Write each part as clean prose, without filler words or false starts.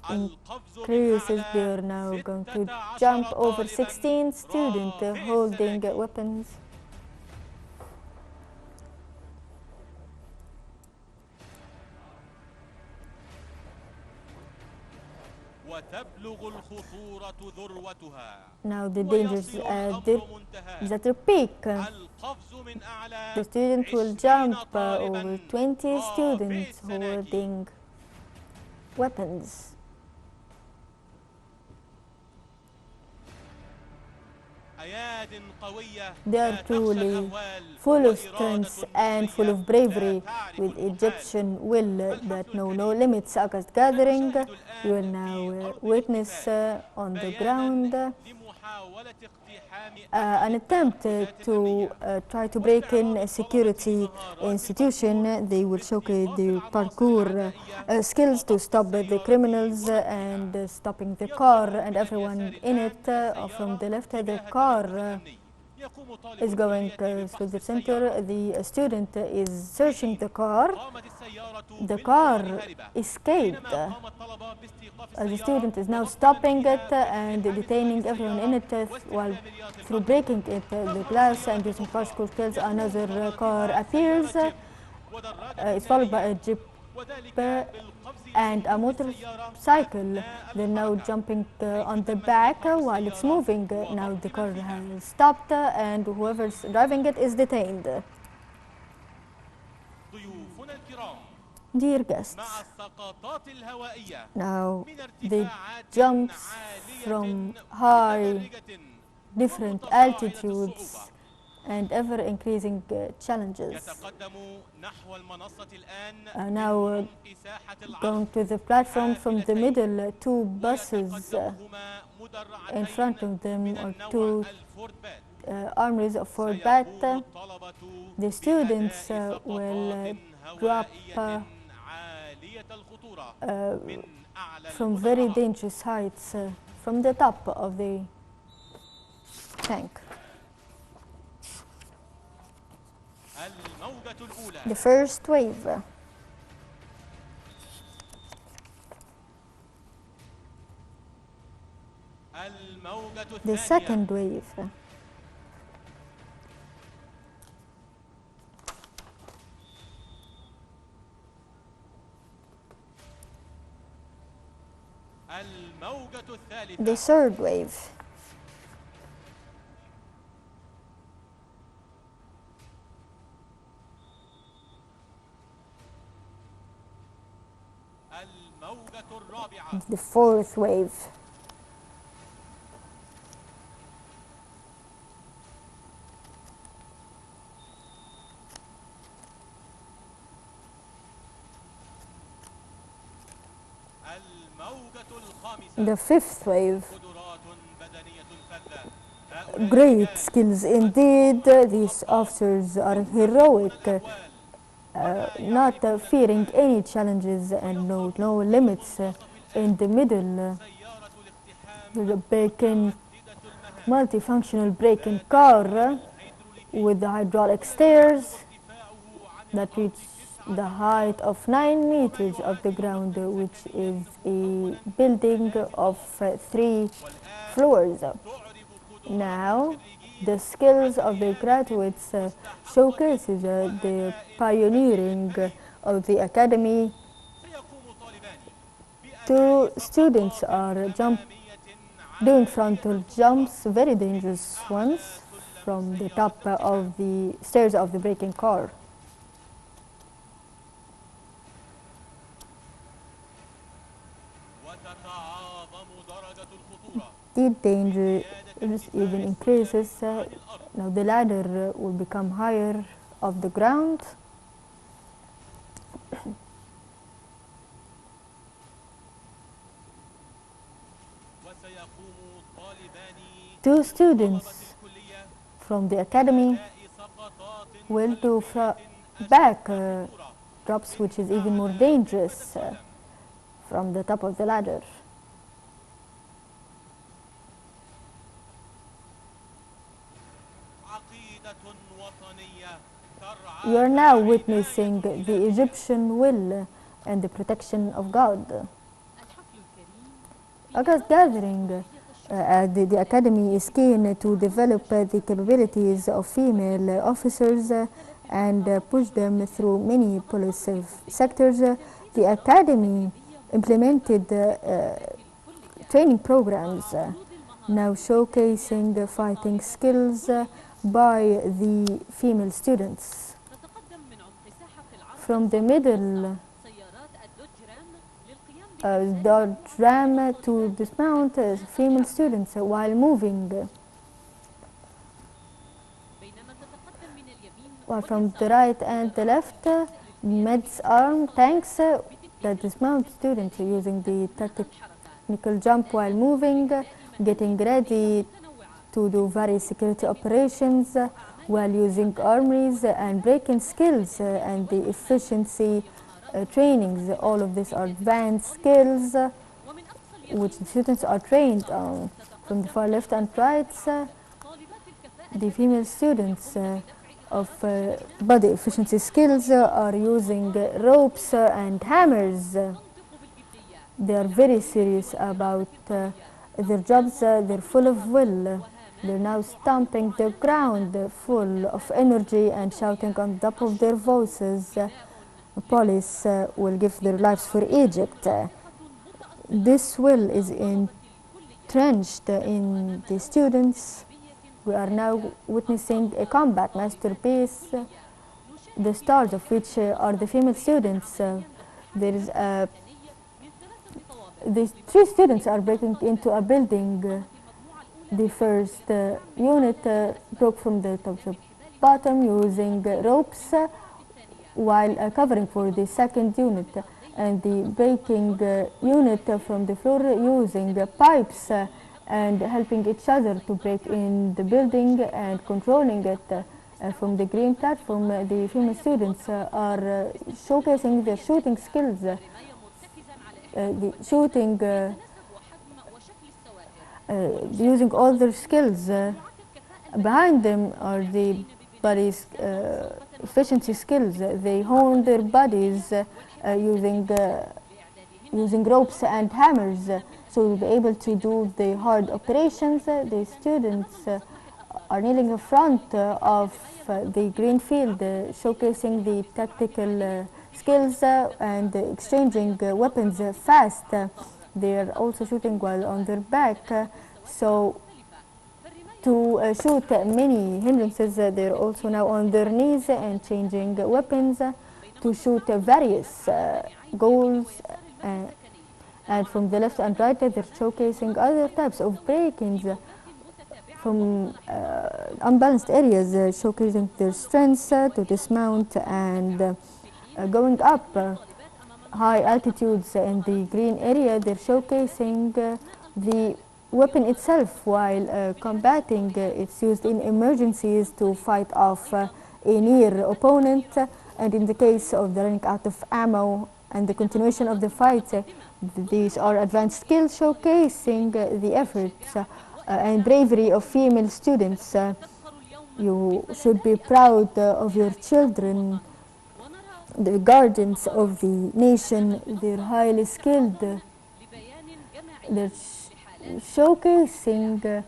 increases. They are now going to jump over 16 students holding weapons. Now the danger is at their peak. The student will jump over 20 students holding weapons. They are truly full of strength and full of bravery, with Egyptian will that know no limits against gathering. You will now witness on the ground an attempt to try to break in a security institution. They will showcase their parkour skills to stop the criminals and stopping the car and everyone in it. From the left, the car is going through the center. The student is searching the car. The car escaped. The student is now stopping it and detaining everyone in it while through breaking it the glass and using parkour skills. Another car appears. It's followed by a jeep and a motorcycle. They're now jumping on the back while it's moving. Now the car has stopped and whoever's driving it is detained. Dear guests, now the jumps from high, different altitudes and ever-increasing challenges. Now going to the platform. From the middle, two buses in front of them are two armories of Fort Bat. The students will drop from very dangerous heights from the top of the tank. The first wave. The second wave. The third wave. The fourth wave. The fifth wave. Great skills indeed. These officers are heroic, not fearing any challenges and no limits. In the middle, the multifunctional break-in car with the hydraulic stairs that reach the height of 9 meters of the ground, which is a building of 3 floors. Now, the skills of the graduates showcases the pioneering of the academy. 2 students are doing frontal jumps, very dangerous ones, from the top of the stairs of the break-in car. The danger even increases. Now the ladder will become higher off the ground. Two students from the academy will do back drops, which is even more dangerous, from the top of the ladder. You are now witnessing the Egyptian will and the protection of God. August gathering at the academy is keen to develop the capabilities of female officers and push them through many police sectors. The academy implemented training programs now showcasing fighting skills by the female students. From the middle Dodge Ram to dismount female students while moving. While from the right and the left, Med's arm tanks that dismount students using the technical jump while moving, getting ready to do various security operations while using armories and breaking skills and the efficiency trainings. All of these are advanced skills which the students are trained on. From the far left and right, the female students of body efficiency skills are using ropes and hammers. They are very serious about their jobs. They're full of will. They're now stomping the ground full of energy and shouting on top of their voices. Police will give their lives for Egypt. This will is entrenched in the students. We are now witnessing a combat masterpiece, the stars of which are the female students. There is the three students are breaking into a building. The first unit broke from the top to bottom using ropes while covering for the second unit, and the breaking unit from the floor using pipes and helping each other to break in the building and controlling it from the green platform. The female students are showcasing their shooting skills, the shooting using all their skills. Behind them are the body's efficiency skills. They hone their bodies using ropes and hammers, so to be able to do the hard operations. The students are kneeling in front of the green field, showcasing the tactical skills and exchanging weapons fast. They are also shooting while on their back, so to shoot many hindrances. They're also now on their knees and changing weapons to shoot various goals. And from the left and right, they're showcasing other types of break-ins from unbalanced areas, showcasing their strengths to dismount and going up high altitudes in the green area. They're showcasing the weapon itself while combating. It's used in emergencies to fight off a near opponent, and in the case of the running out of ammo and the continuation of the fight, these are advanced skills showcasing the efforts and bravery of female students. You should be proud of your children, the guardians of the nation. They're highly skilled. They're showcasing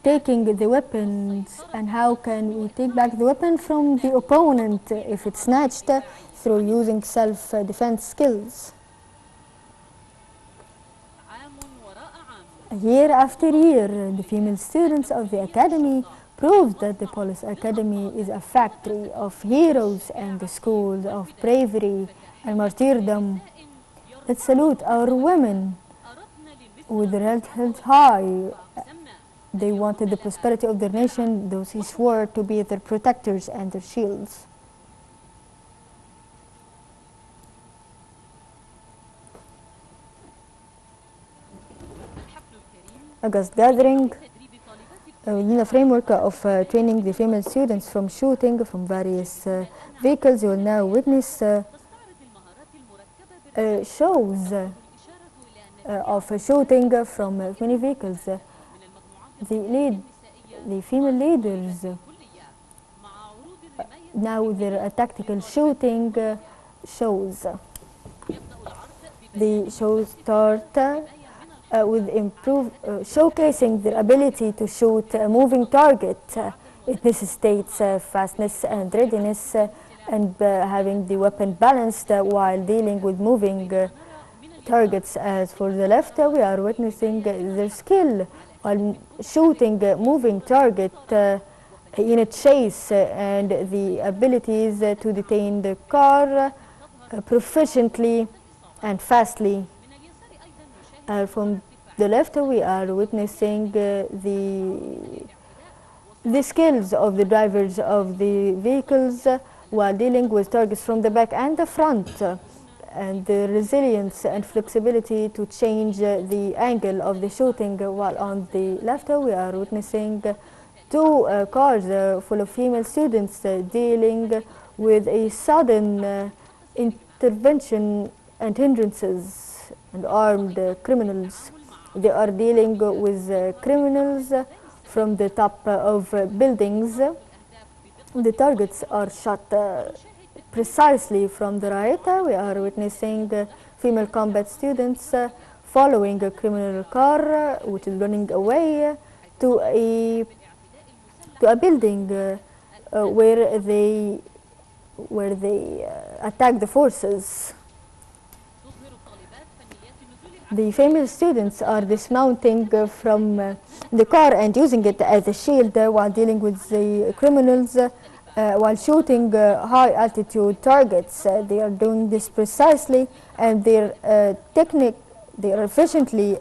taking the weapons and how can we take back the weapon from the opponent if it's snatched, through using self-defense skills. Year after year, the female students of the academy proved that the police academy is a factory of heroes and the school of bravery and martyrdom. Let's salute our women with their head held high. They wanted the prosperity of their nation, those who swore to be their protectors and their shields. August gathering within the framework of training the female students from shooting from various vehicles. You will now witness shows of shooting from many vehicles. The female leaders now their tactical shooting shows. The show start with showcasing their ability to shoot a moving target. It necessitates fastness and readiness and having the weapon balanced while dealing with moving targets. As for the left, we are witnessing their skill while shooting a moving target in a chase and the abilities to detain the car proficiently and fastly. From the left, we are witnessing the skills of the drivers of the vehicles while dealing with targets from the back and the front, and the resilience and flexibility to change the angle of the shooting. While on the left, we are witnessing two cars full of female students dealing with a sudden intervention and hindrances and armed criminals. They are dealing with criminals from the top of buildings. The targets are shot precisely from the right. We are witnessing female combat students following a criminal car which is running away to a building where they attack the forces. The female students are dismounting from the car and using it as a shield while dealing with the criminals while shooting high-altitude targets. They are doing this precisely, and they are efficiently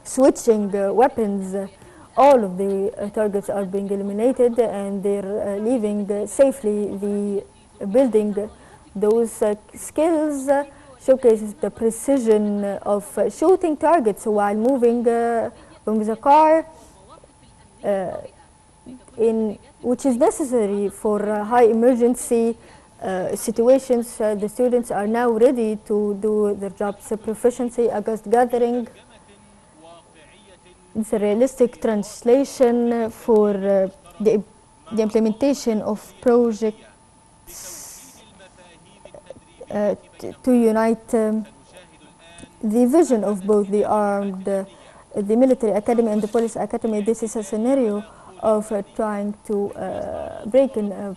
switching weapons. All of the targets are being eliminated, and they're leaving safely the building. Those skills showcases the precision of shooting targets while moving from the car, which is necessary for high emergency situations. The students are now ready to do their jobs proficiency against gathering. It's a realistic translation for the implementation of projects to unite the vision of both the armed, the military academy and the police academy. This is a scenario of trying to break in a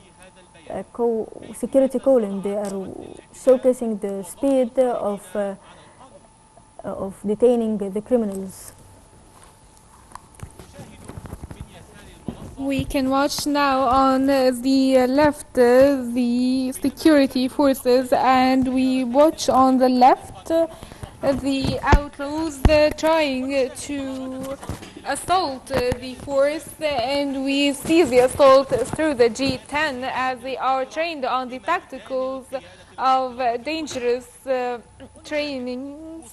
security column. They are showcasing the speed of detaining the criminals. We can watch now on the left the security forces, and we watch on the left the outlaws trying to assault the force, and we see the assault through the G10 as they are trained on the tacticals of dangerous trainings.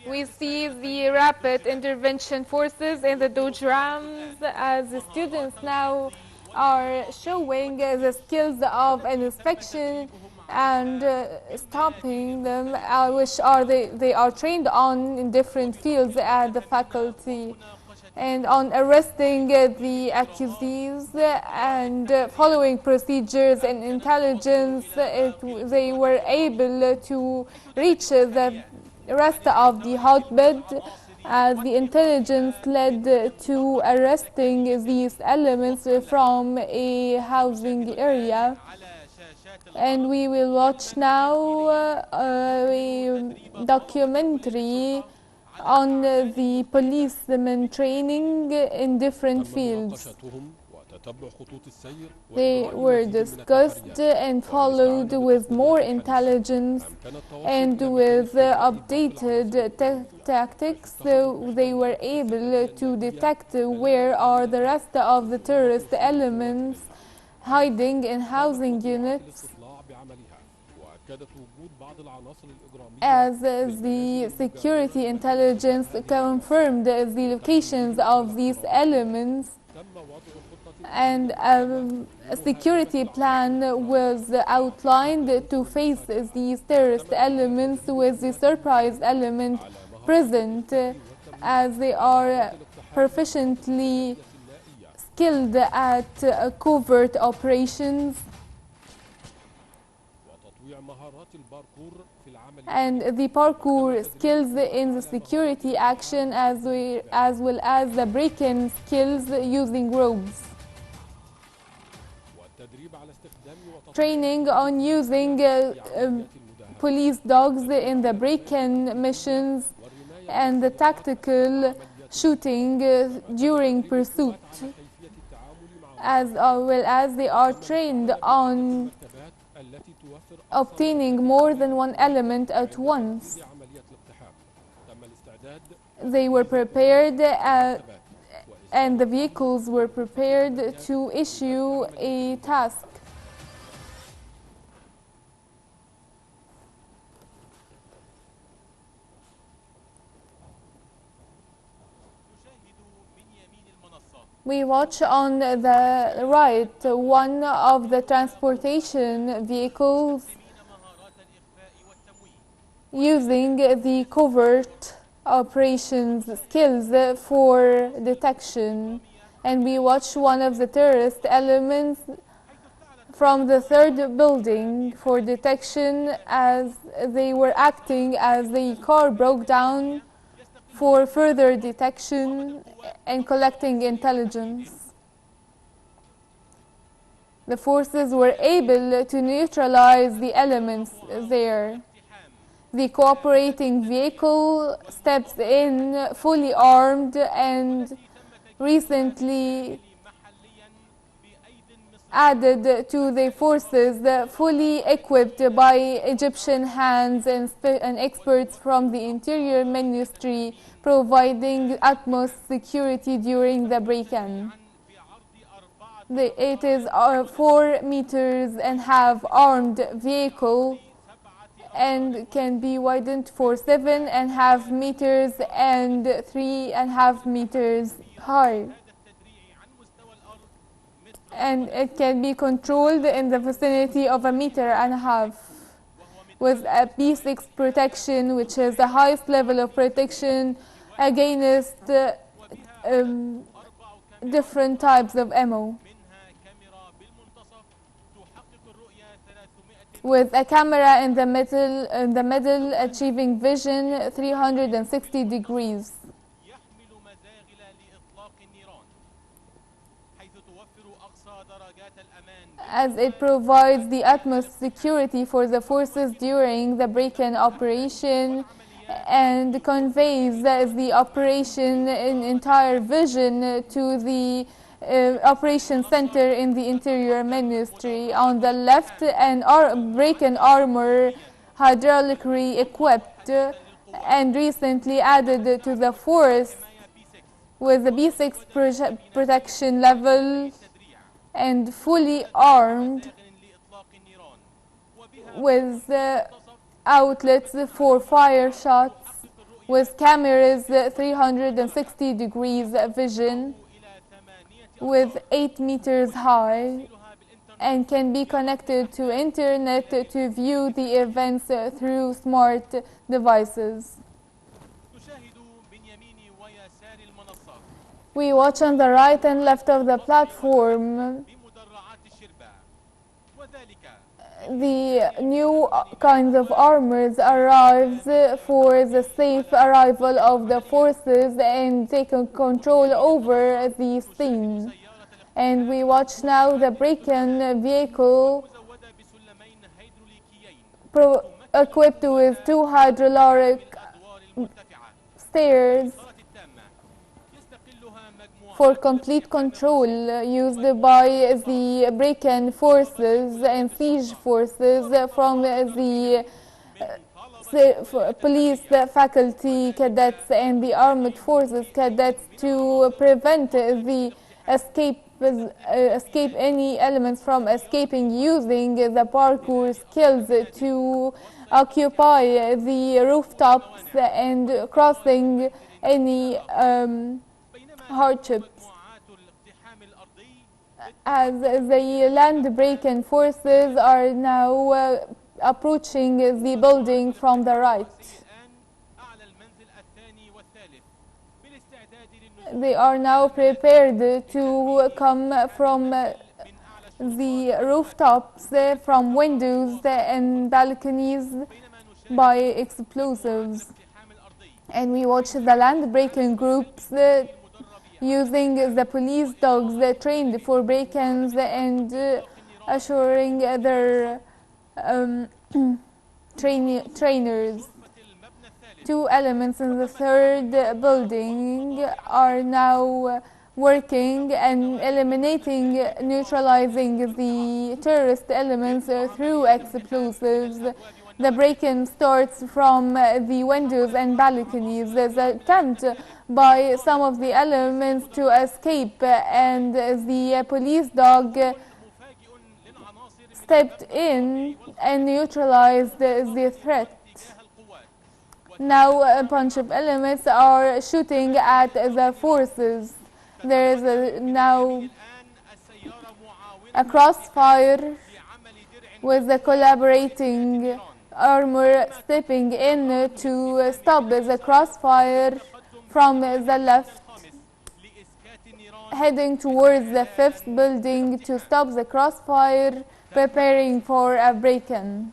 We see the rapid intervention forces in the Dodge Rams as the students now are showing the skills of inspection and stopping them, which they are trained on in different fields at the faculty, and on arresting the accusees and following procedures and intelligence. They were able to reach the rest of the hotbed as the intelligence led to arresting these elements from a housing area. And we will watch now a documentary on the policemen training in different fields. They were discussed and followed with more intelligence and with updated tactics. They were able to detect where are the rest of the terrorist elements hiding in housing units, as the security intelligence confirmed the locations of these elements, and a security plan was outlined to face these terrorist elements, with the surprise element present, as they are proficiently skilled at covert operations. and the parkour skills in the security action as well as the break-in skills using ropes. Training on using police dogs in the break-in missions and the tactical shooting during pursuit, as well as they are trained on obtaining more than one element at once. They were prepared and the vehicles were prepared to issue a task. We watch on the right one of the transportation vehicles using the covert operations skills for detection, and we watch one of the terrorist elements from the third building for detection as they were acting as the car broke down for further detection and collecting intelligence. The forces were able to neutralize the elements there. The cooperating vehicle steps in fully armed and recently added to the forces fully equipped by Egyptian hands and experts from the Interior Ministry, providing utmost security during the break-in. It is a 4 meters and half armed vehicle and can be widened for 7.5 meters and 3.5 meters high. And it can be controlled in the vicinity of 1.5 meters with a P6 protection, which is the highest level of protection against different types of ammo. With a camera in the middle achieving vision 360 degrees. As it provides the utmost security for the forces during the break-in operation and conveys the operation in entire vision to the operation center in the Interior Ministry. On the left, an break-in armor hydraulically equipped and recently added to the force with the B6 protection level and fully armed with outlets for fire shots with cameras 360 degrees vision with 8 meters high and can be connected to internet to view the events through smart devices. We watch on the right and left of the platform the new kinds of armors arrives for the safe arrival of the forces and taking control over the scene. And we watch now the break-in vehicle equipped with 2 hydraulic stairs for complete control used by the break-in forces and siege forces from the police faculty cadets and the armed forces cadets to prevent the escape any elements from escaping using the parkour skills to occupy the rooftops and crossing any hardships. As the land break-in forces are now approaching the building from the right. They are now prepared to come from the rooftops from windows and balconies by explosives. And we watch the land breaking groups using the police dogs trained for break-ins and assuring their trainers. Two elements in the third building are now working and neutralizing the terrorist elements through explosives. The break-in starts from the windows and balconies. There's an attempt by some of the elements to escape, and the police dog stepped in and neutralized the threat. Now a bunch of elements are shooting at the forces. There is now a crossfire with the collaborating armor stepping in to stop the crossfire from the left, heading towards the fifth building to stop the crossfire, preparing for a break-in.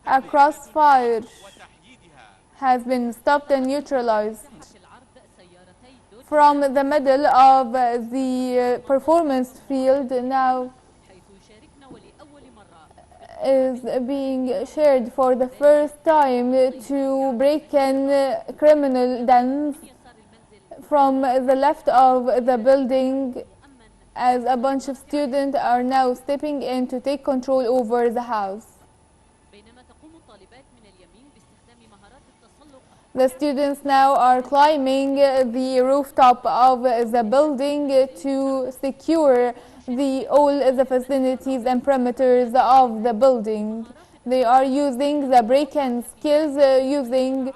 A crossfire has been stopped and neutralized. From the middle of the performance field now is being shared for the first time to break in criminal dens from the left of the building, as a bunch of students are now stepping in to take control over the house. The students now are climbing the rooftop of the building to secure all the facilities and perimeters of the building. They are using the break-in skills, using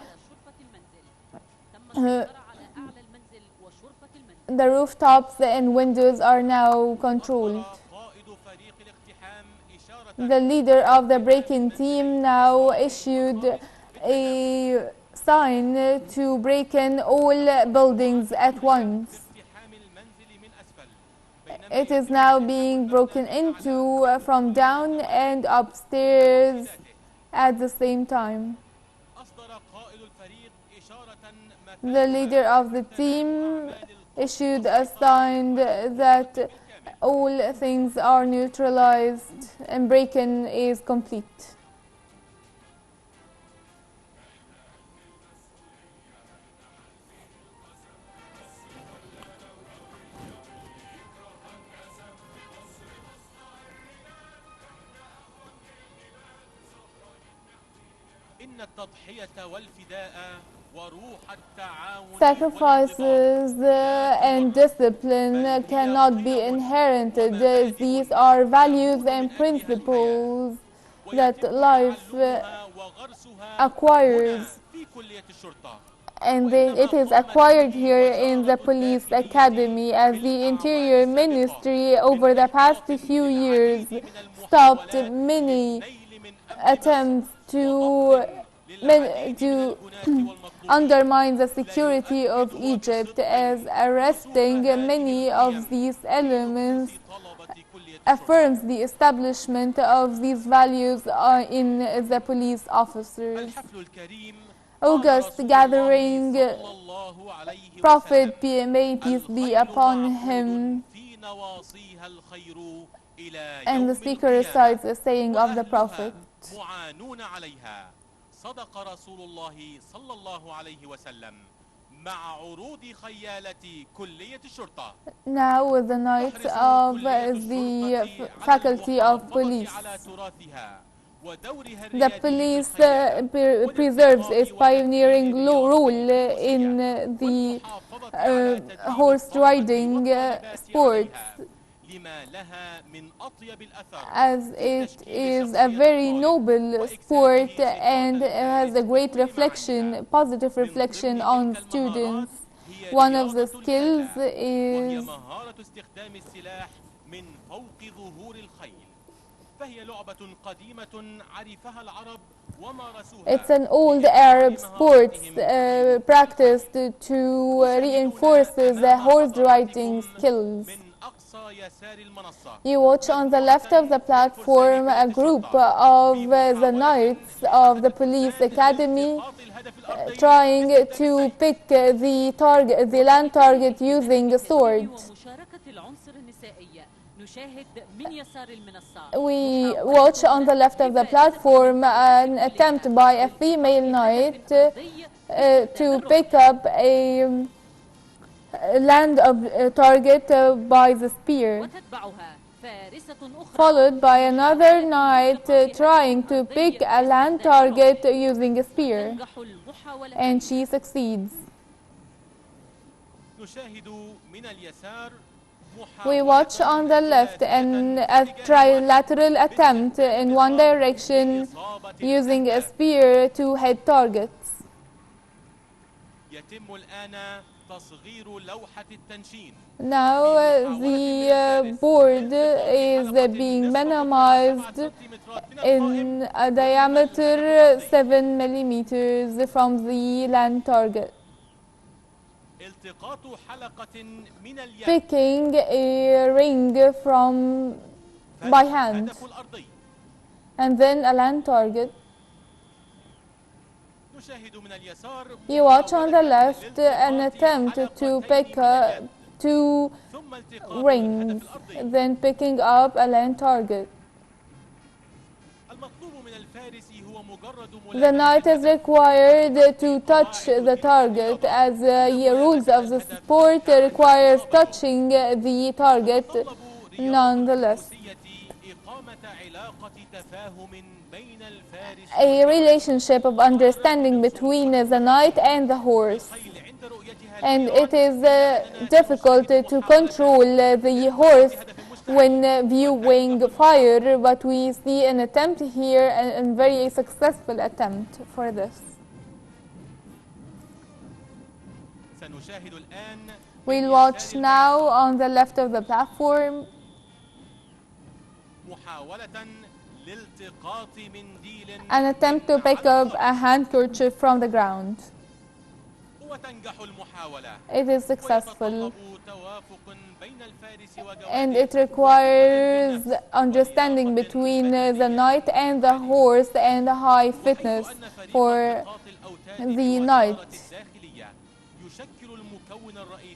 the rooftops and windows are now controlled. The leader of the break-in team now issued a sign to break in all buildings at once. It is now being broken into from down and upstairs at the same time. The leader of the team issued a sign that all things are neutralized and break-in is complete. Sacrifices and discipline cannot be inherited. These are values and principles that life acquires, and it is acquired here in the police academy, as the Interior Ministry over the past few years stopped many attempts to undermine the security of Egypt, as arresting many of these elements affirms the establishment of these values in the police officers. August gathering, Prophet may peace be upon him, and the speaker recites the saying of the Prophet. صدق رسول الله صلى الله عليه وسلم مع عروض خيالة كلية الشرطة. Now with the night of the faculty of police. The police preserves its pioneering role in the horse riding sports, as it is a very noble sport and has a great reflection, positive reflection on students. One of the skills is it's an old Arab sport practiced to reinforce the horse riding skills. You watch on the left of the platform a group of the knights of the police academy trying to pick the land target using a sword. We watch on the left of the platform an attempt by a female knight to pick up a land target by the spear, followed by another knight trying to pick a land target using a spear, and she succeeds. We watch on the left a trilateral attempt in one direction using a spear to hit targets. Now the board is being minimized in a diameter 7 millimeters from the land target. Picking a ring from by hand, and then a land target. You watch on the left an attempt to pick two rings, then picking up a land target. The knight is required to touch the target, as the rules of the sport requires touching the target nonetheless. A relationship of understanding between the knight and the horse. And it is difficult to control the horse when viewing fire, but we see an attempt here, a very successful attempt for this. We'll watch now on the left of the platform an attempt to pick up a handkerchief from the ground. It is successful, and it requires understanding between the knight and the horse and high fitness for the knight.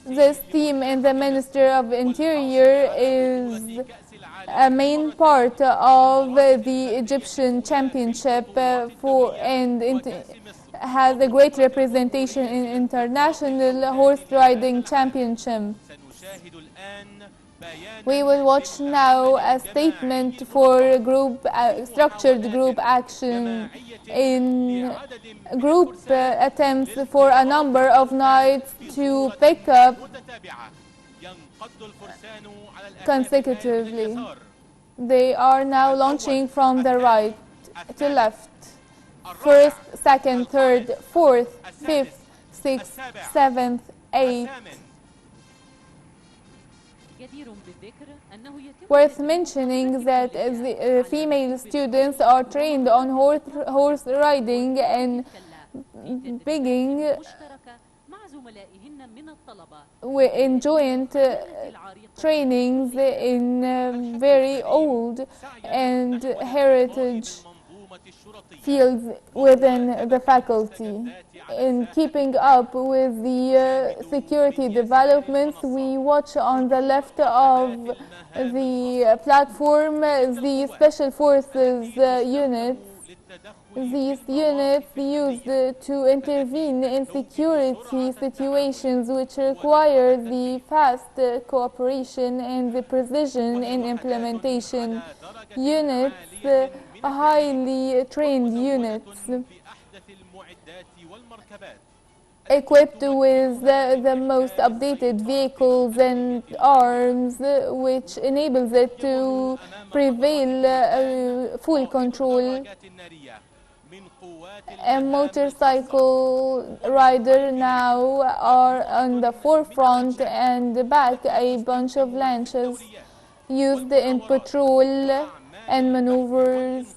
This theme in the Ministry of Interior is a main part of the Egyptian championship and has a great representation in international horse riding championships. We will watch now a statement for structured group action in group attempts for a number of knights to pick up consecutively. They are now launching from the right to left. First, second, third, fourth, fifth, sixth, seventh, eighth. Worth mentioning that the female students are trained on horse riding and bigging in joint trainings in very old and heritage fields within the faculty. In keeping up with the security developments, we watch on the left of the platform the Special Forces units. These units used to intervene in security situations which require the fast cooperation and the precision in implementation. Units, highly trained units, equipped with the most updated vehicles and arms, which enables it to prevail full control. A motorcycle rider now are on the forefront, and back a bunch of lances used in patrol and maneuvers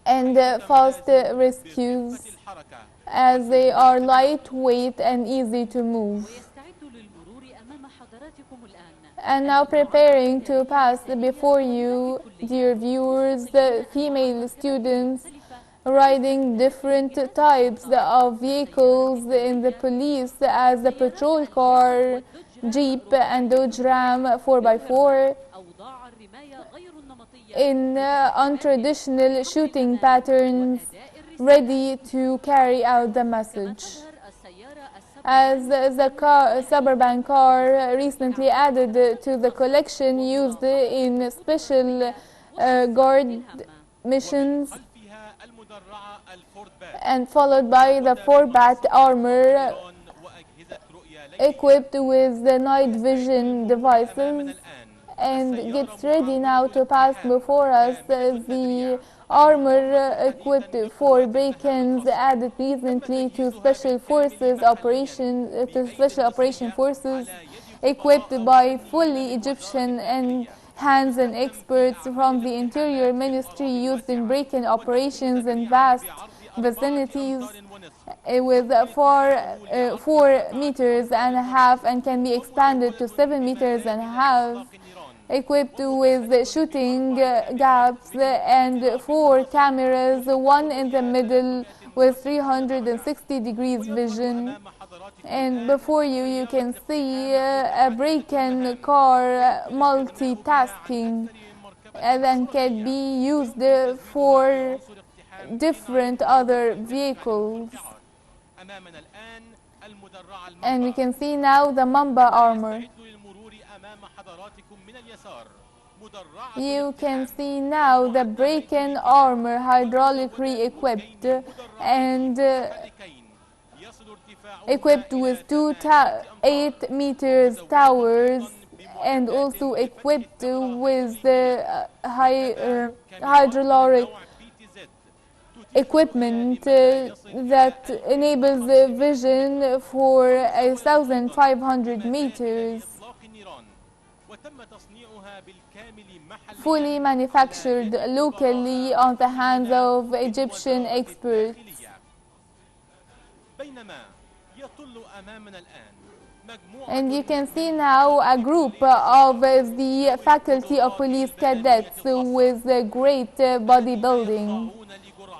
and fast rescues, as they are lightweight and easy to move. And now preparing to pass before you, dear viewers, the female students riding different types of vehicles in the police as the patrol car, Jeep and Dodge Ram 4x4 in untraditional shooting patterns, ready to carry out the message. As the suburban car recently added to the collection used in special guard missions, and followed by the 4-bat armor equipped with the night vision devices, and gets ready now to pass before us the armor equipped for break-ins added recently to special operation forces, equipped by fully Egyptian and hands-on experts from the Interior Ministry, used in break-in operations in vast vicinities with 4.5 meters and can be expanded to 7.5 meters, equipped with shooting gaps and 4 cameras, one in the middle with 360 degrees vision. And before you can see a break-in car multitasking and can be used for different other vehicles. And we can see now the Mamba armor. You can see now the break-in armor hydraulically equipped and equipped with 8 meters towers, and also equipped with the hydraulic equipment that enables the vision for 1,500 meters, fully manufactured locally on the hands of Egyptian experts. And you can see now a group of the faculty of police cadets with great bodybuilding,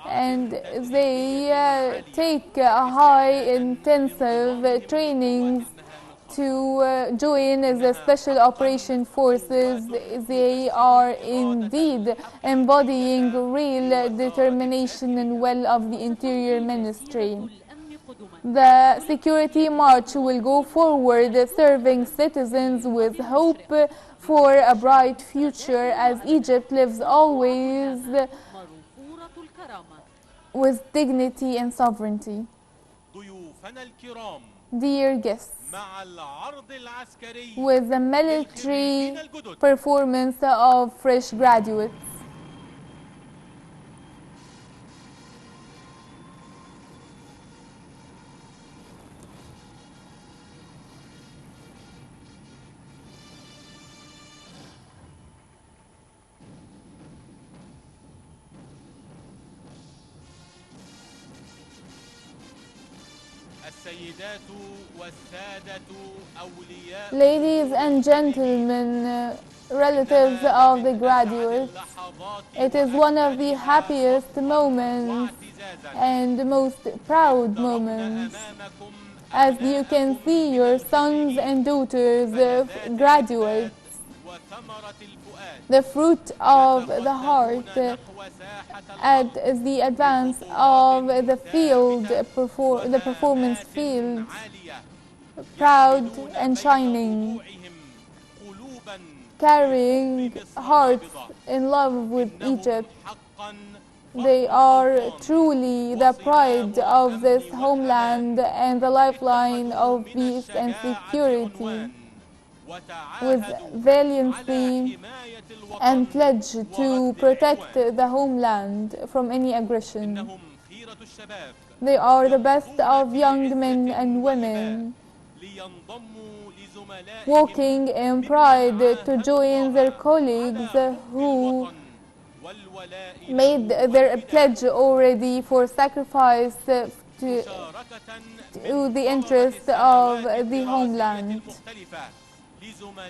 and they take high intensive trainings to join the special operation forces. They are indeed embodying real determination and will of the Interior Ministry. The security march will go forward, serving citizens with hope for a bright future, as Egypt lives always with dignity and sovereignty. Dear guests, with the military performance of fresh graduates, ladies and gentlemen, relatives of the graduates, it is one of the happiest moments and most proud moments, as you can see your sons and daughters graduates, the fruit of the heart, at the advance of the field, the performance field, proud and shining, carrying hearts in love with Egypt. They are truly the pride of this homeland and the lifeline of peace and security, with valiancy and pledge to protect the homeland from any aggression. They are the best of young men and women, walking in pride to join their colleagues who made their pledge already for sacrifice to the interest of the homeland.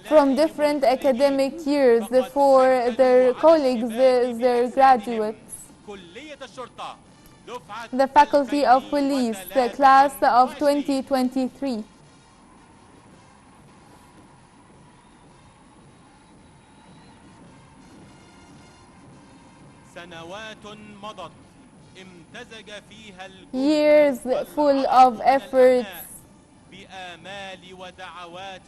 from different academic years for their colleagues, their graduates. The Faculty of Police, the class of 2023. Years full of efforts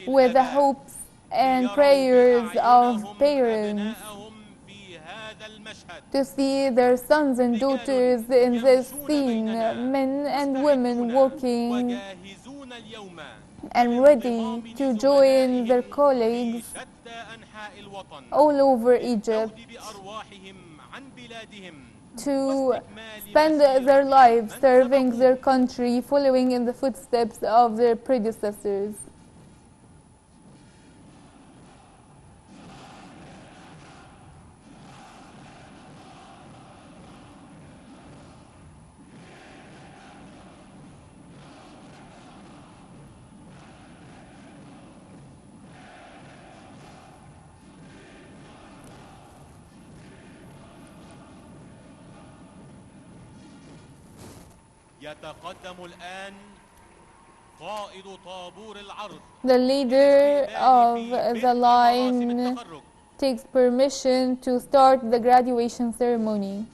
with the hopes and prayers of parents to see their sons and daughters in this scene, men and women working and ready to join their colleagues all over Egypt to spend their lives serving their country, following in the footsteps of their predecessors. The leader of the line takes permission to start the graduation ceremony.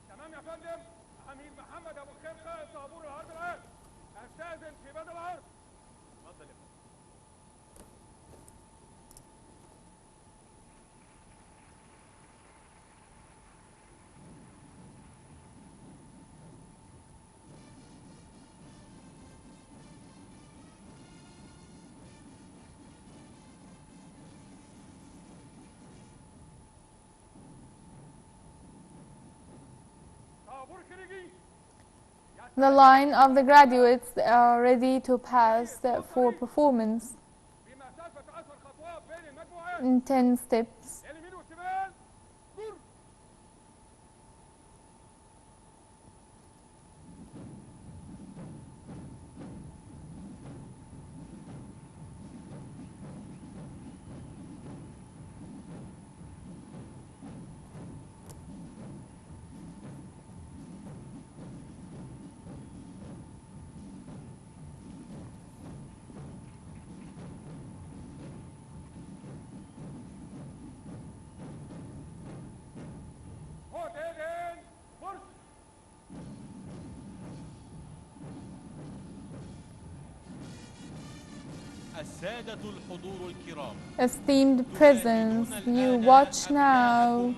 تمام يا فندم. عميد محمد ابو الخير قائد طابور العرض الان. استاذن في بدء العرض. اتفضل يا فندم. The line of the graduates are ready to pass for performance in 10 steps. Esteemed presence, you watch now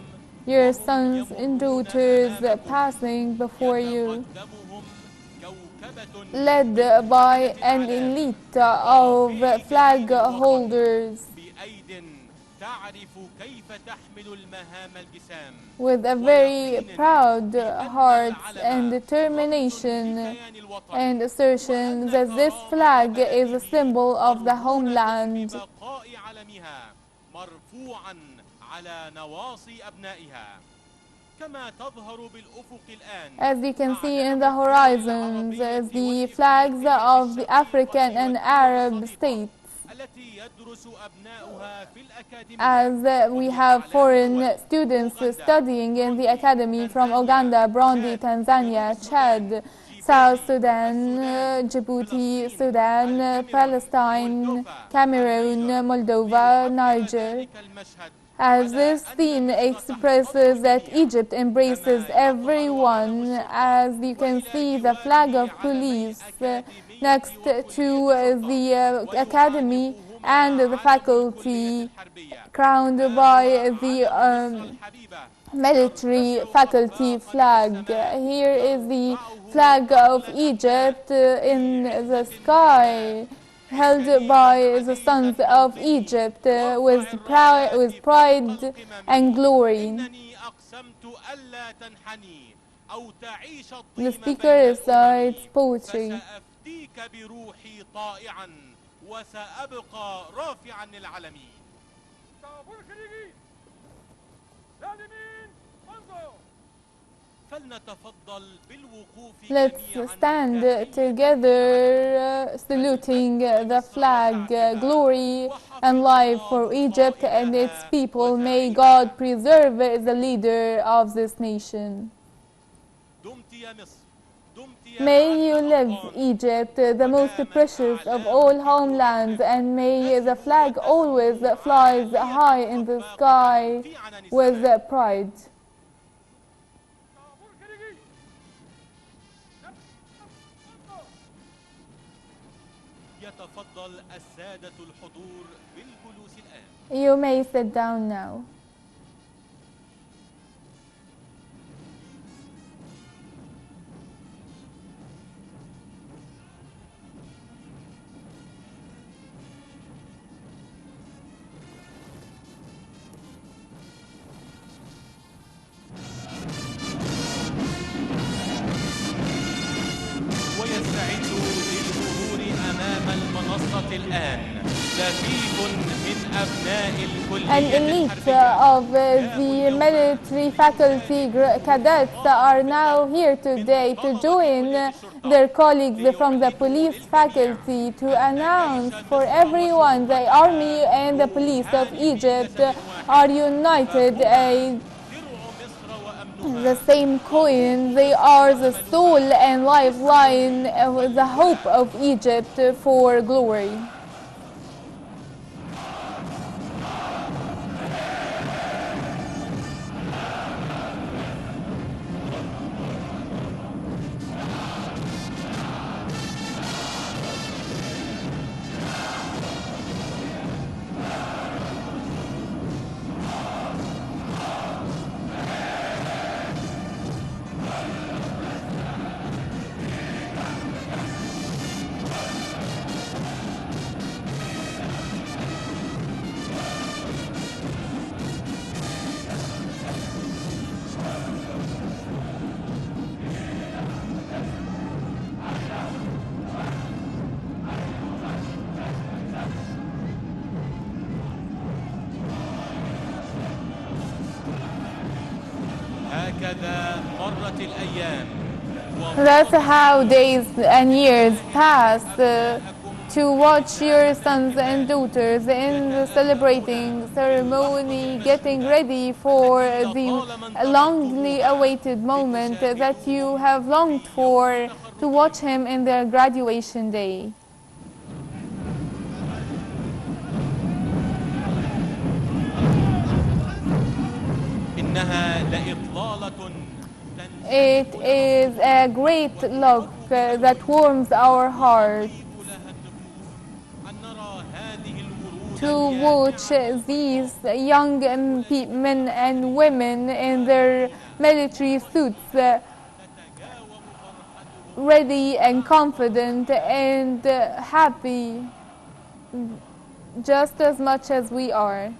your sons and daughters passing before you, led by an elite of flag holders with a very proud heart and determination and assertion that this flag is a symbol of the homeland. As you can see in the horizons, the flags of the African and Arab states. As we have foreign students studying in the academy from Uganda, Burundi, Tanzania, Chad, South Sudan, Djibouti, Sudan, Palestine, Cameroon, Moldova, Niger. As this scene expresses that Egypt embraces everyone, as you can see the flag of police next to the academy and the faculty, crowned by the military faculty flag. Here is the flag of Egypt in the sky, held by the sons of Egypt with pride and glory. The speaker recites poetry. فلنتفضل بالوقوف Let's جميعا stand تحية together, saluting the flag, glory and life for Egypt and its people. May God preserve the leader of this nation. دمت يا مصر دمت يا May أعز you live, الأوطان Egypt, the most precious of all homelands, and may the flag always flies high in the sky with pride. طابور خارجي. يتفضل السادة الحضور بالجلوس الآن. You may sit down now. ويستعد للظهور أمام المنصة الآن لفيف من أبناء An الكلية elite الحربية. of the military faculty cadets are now here today to join their colleagues from the police faculty to announce for everyone the army and the police of Egypt are united the same coin. They are the soul and lifeline, the hope of Egypt for glory. هكذا مرت الأيام. That's how days and years pass to watch your sons and daughters in the celebrating ceremony, getting ready for the longly awaited moment that you have longed for to watch him in their graduation day. إنها لإطلالة It is a great look that warms our heart to watch these young men and women in their military suits, ready and confident and happy, just as much as we are.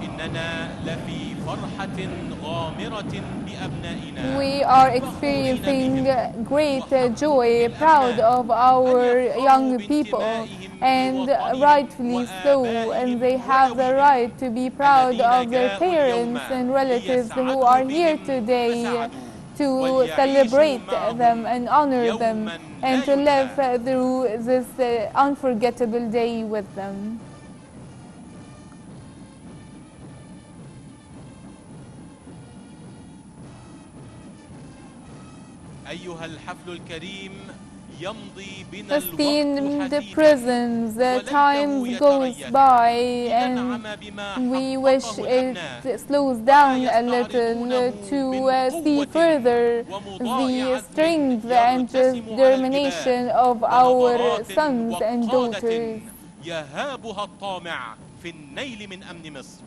إننا لفي فرحة غامرة بأبنائنا. We are experiencing great joy, proud of our young people, and rightfully so, and they have the right to be proud of their parents and relatives who are here today to celebrate them and honor them and to live through this unforgettable day with them. أيها الحفل الكريم يمضي بنا الوقت Esteemed حثيثا presence, time goes by and we wish it slows down a little to see further the strength and determination of our sons and daughters. يهابها الطامع في النيل من أمن مصر.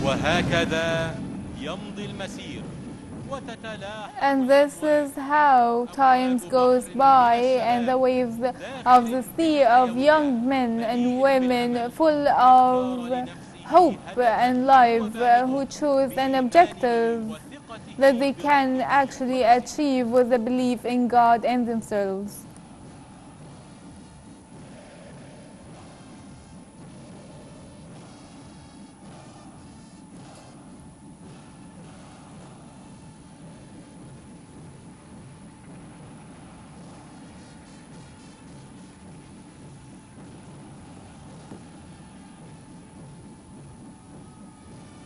وهكذا يمضي المسير وتتلاحق. And this is how time goes by, and the waves of the sea of young men and women full of hope and life who choose an objective that they can actually achieve with a belief in God and themselves.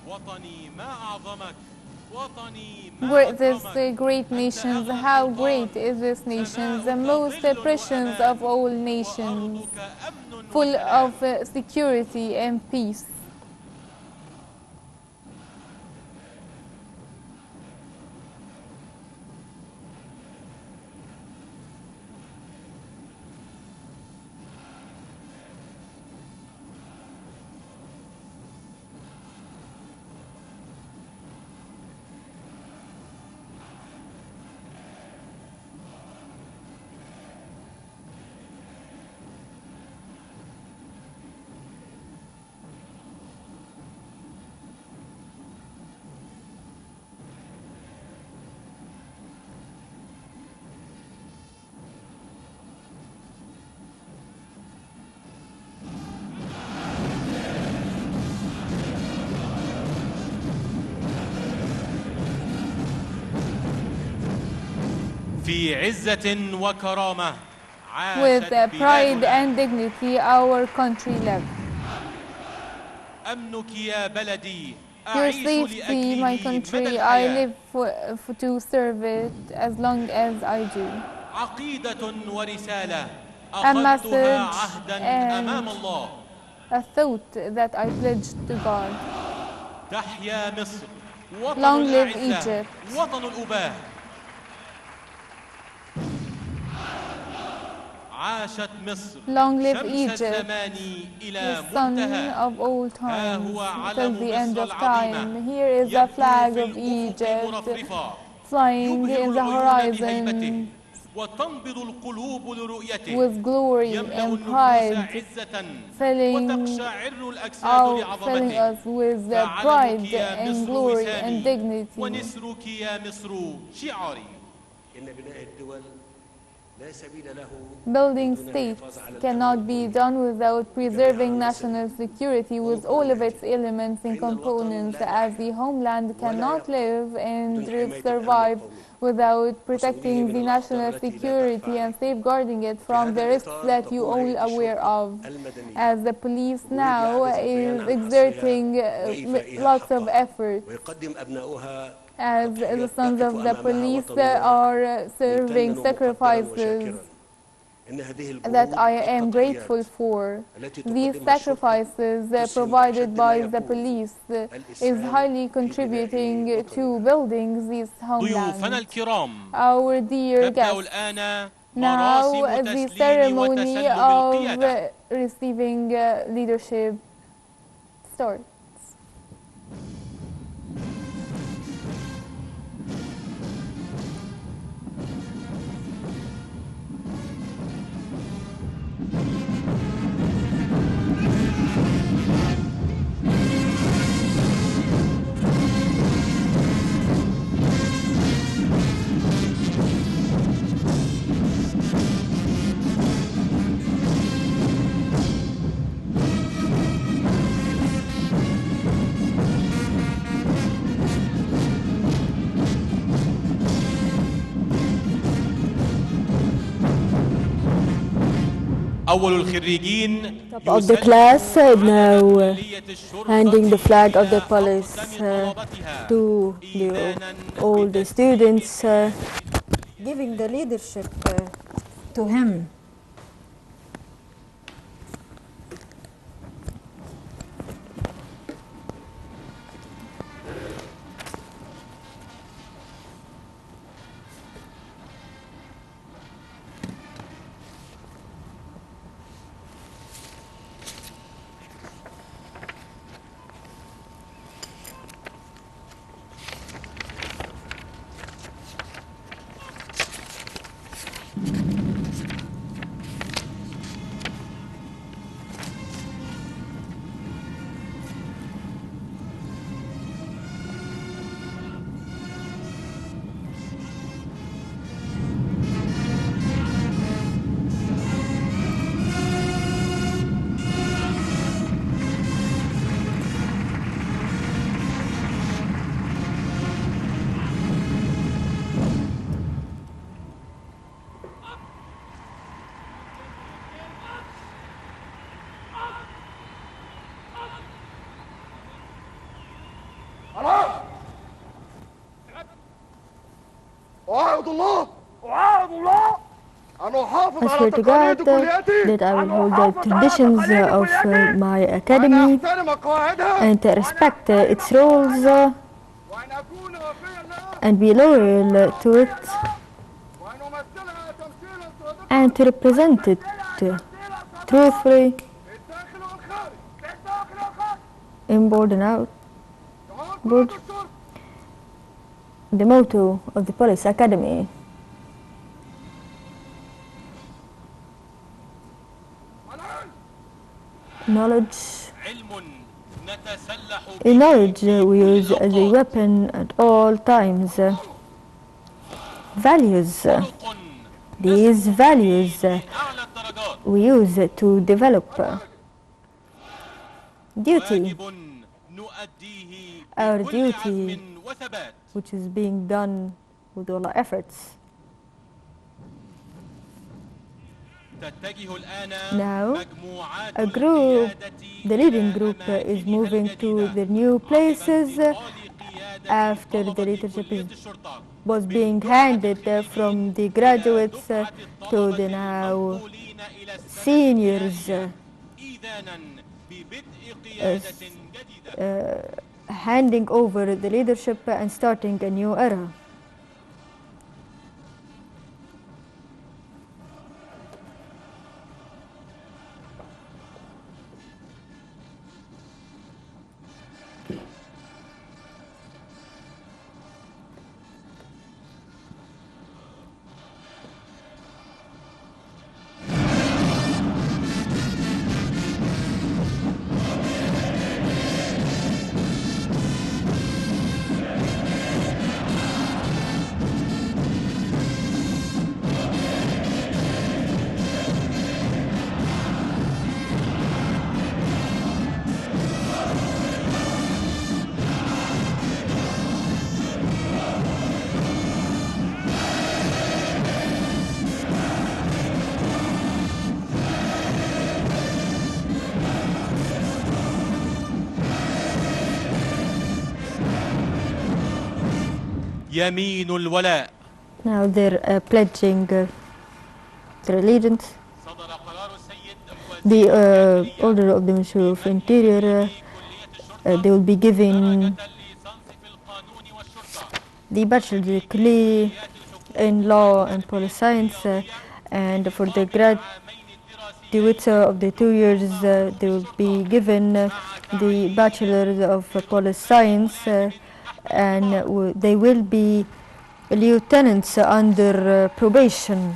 وطني ما أعظمك وطني ما This أكرمك. great nations, how great is this nation, the most precious of all nations, وأرضك أمن full وسلام. of security and peace. في عزة وكرامة With عاشت pride بلادنا. and dignity our country lives. أمنك يا بلدي Your أعيش safety, my لأجله country, مدى I الحياة. live to serve it as long as I do. عقيدة ورسالة A أخذتها message عهدا أمام and الله. a thought that I pledged to God. تحيا مصر وطن Long live الأعزة Egypt. وطن الأباه. عاشت مصر Long live شمس Egypt, الزمان the إلى sun منتهى. of all ها times, هو till علم the end مصر of العظيمة time. Here is the يبدو flag في of الأفق Egypt مرفرفا flying يبهر in the العيون بهيبته horizon وتنبض القلوب لرؤيته. with glory يملأ and النفوس pride, عزة filling وتقشعر الأجساد filling لعظمته. us with فعلمك pride يا and مصر glory and وسامي dignity. ونسرك يا مصر شعاري. إن بناء الدول لا سبيل له Building دون states الحفاظ على cannot الأمن be القومي. done without preserving national security with all of its elements and components, as the homeland cannot live and survive without protecting the national security and safeguarding it from the risks that you all aware of. As the police now is exerting lots of effort, ويقدم أبناؤها as the sons of the police are serving sacrifices that I am grateful for. These sacrifices provided by the police is highly contributing to building these ضيوفنا homelands. الكرام، Our dear تبدأ guests, الآن now مراسم the تسليم ceremony وتسلم of القيادة. receiving leadership starts. أول الخريجين of the class now handing the flag of the police to all the students, giving the leadership to him. الله وعهد الله أن أحافظ I على swear to God تقاليد كليتي that I will أن hold the أحافظ على traditions تقاليد of كليتي my وأن academy أحترم قواعدها and وأن respect أحترم its rules قواعدها وأن أكون وفيا لها and be loyal to it وأن أمثلها تمثيلا صادقا and to represent it تمثيلا صادقا truthfully في الداخل والخارج في الداخل والخارج inboard and out. كمان Good. كلية الشرطة The motto of the police academy: الآن knowledge. علم نتسلح In به knowledge في we كل use as a الأوقات. weapon at all times. Values. خلق These نسمو values به بأعلى الدرجات. we use to develop. Duty, واجب نؤديه Our بكل duty. عزم وثبات. which is being done with all our efforts. تتجه الآن Now, مجموعات a group, القيادة the leading إلى group is أماكنها moving to الجديدة. the new عقب places انتقال قيادة after the طلبة leadership كلية is الشرطة was من being دفعة handed الخريجين from the إلى graduates دفعة to الطلبة the now المنقولين إلى السنة seniors, النهائية، إذانا ببدء قيادة جديدة. handing over the leadership and starting a new era. يمين الولاء. Now they're pledging their allegiance. صدر قرار السيد The order of the Ministry of Interior, they will be giving the bachelor's degree in law and police science, and for the graduates of the 2 years, they will be given the bachelor's of police science, and they will be lieutenants under probation.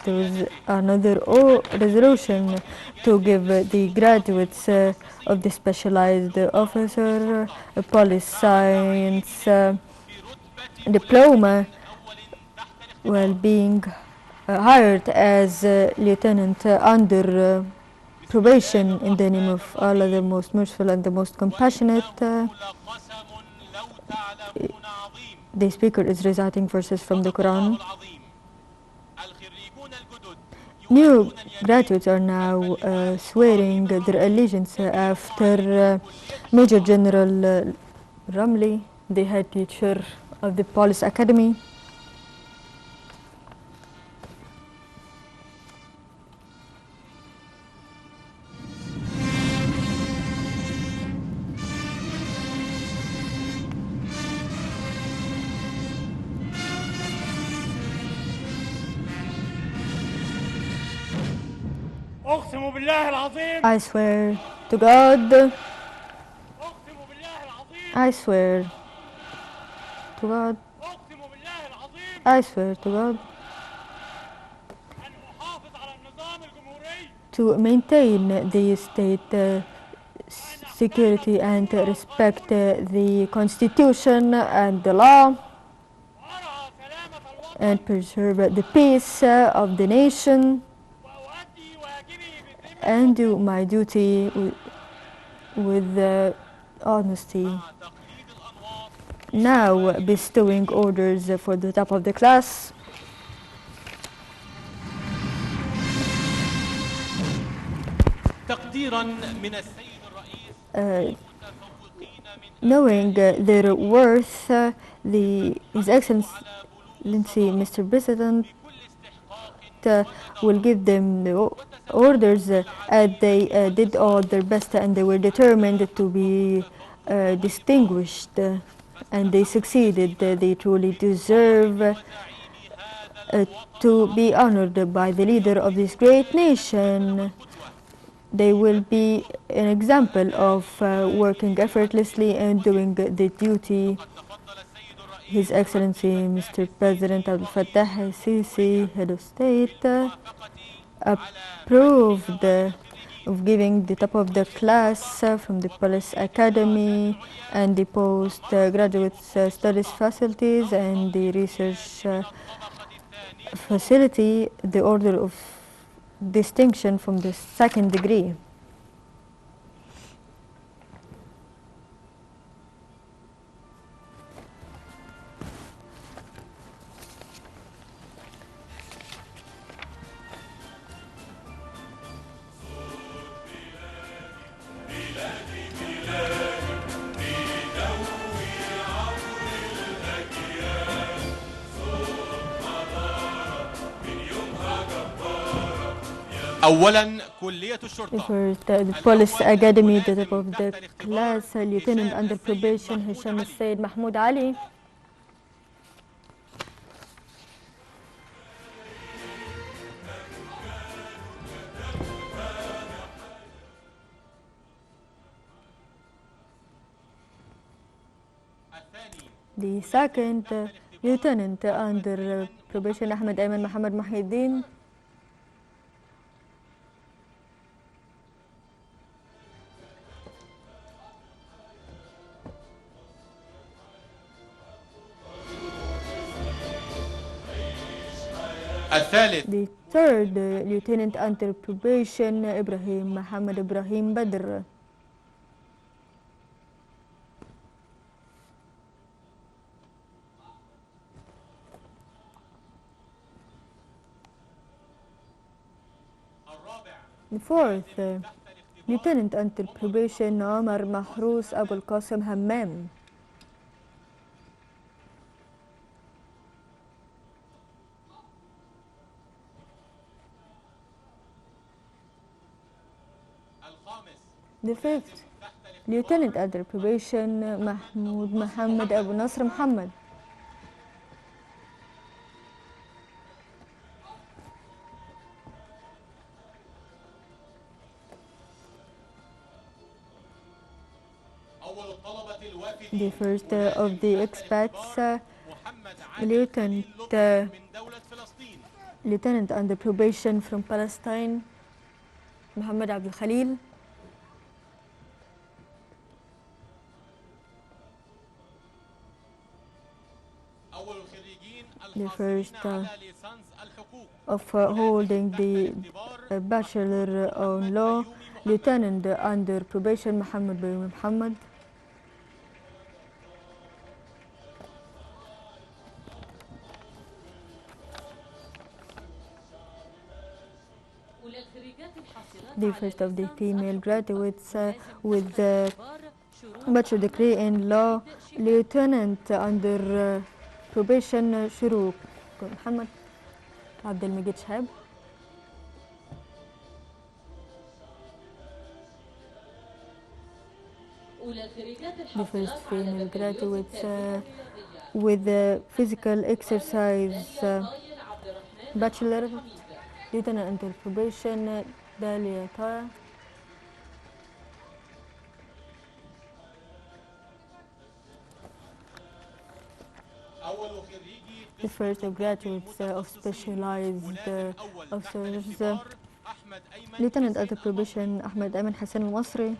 There was another resolution to give the graduates of the specialized officer police science diploma while being hired as lieutenant under probation in the name of Allah, the most merciful and the most compassionate. The speaker is reciting verses from the Quran. New graduates are now swearing their allegiance after Major General Ramli, the head teacher of the Police Academy. أقسم بالله العظيم I swear to God, أقسم بالله العظيم I swear to God, أقسم بالله العظيم I swear to God, أن أحافظ على النظام الجمهوري to maintain the state security and respect the constitution and the law وأرعى سلامة الوطن and preserve the peace of the nation وأؤدي واجبي بذمة and do my duty with honesty. تقليد الأنواط Now bestowing orders for the top of the class. تقديرا من السيد الرئيس Knowing their worth, His Excellency Lindsay, Mr. President will give them the orders as they did all their best and they were determined to be distinguished and they succeeded. They truly deserve to be honored by the leader of this great nation. They will be an example of working effortlessly and doing the duty. His Excellency Mr. President Abdel Fattah al-Sisi, Head of State, approved of giving the top of the class from the Police Academy and the postgraduate studies facilities and the research facility the Order of Distinction from the second degree. أولا كلية الشرطة. First, the Police Academy, the top of the class, Lieutenant under probation Hisham Al-Sayed Mahmoud Ali. The second, Lieutenant under probation Ahmed Ayman Mohammed Muhyiddin. الثالث The third, Lieutenant under probation Ibrahim Muhammad Ibrahim Badr. الرابع The fourth, Lieutenant under probation Omar Mahrous Abu Al-Qasim Hammam. الخامس The fifth, Lieutenant under probation Mahmoud Muhammad Abu Nasr Muhammad. أول الطلبة الوافدين The first of the expats, محمد علي Lieutenant من دولة فلسطين. Lieutenant under probation from Palestine Muhammad Abdul Khalil. أول الخريجين The first الحاصلين على ليسانس الحقوق of holding the Bachelor on Law, Lieutenant under probation Muhammad bin Muhammad. The first of the female graduates with the bachelor degree in law, Lieutenant under probation شروق محمد عبد المجيد شهاب. The first female graduates with the physical exercise bachelor, Lieutenant under probation Dalia Tara. أول خريجي The first of graduates of specialized officers, أحمد أيمن Lieutenant under probation Ahmed Ayman Hassan al-Masri.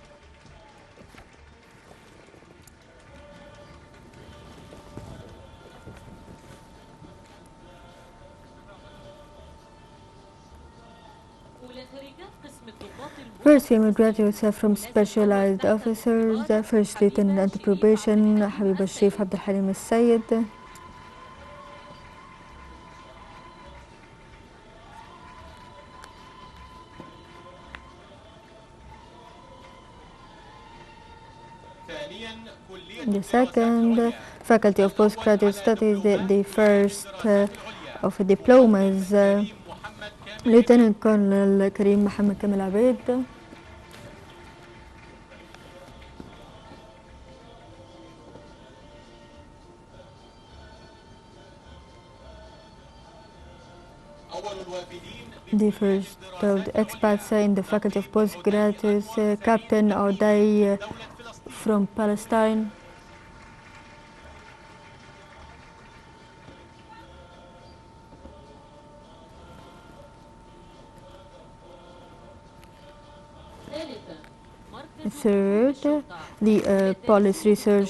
First female graduates from specialized officers, First Lieutenant under probation Habib al-Sheikh Abdul Halim al-Sayed. ثانيا The second, Faculty of Postgraduate Studies, the first of diplomas, Lieutenant Colonel Karim Mohammed Kamel Abeid. The first of the expats in the Faculty of Postgraduate, Captain Auday from Palestine. Third, the Police Research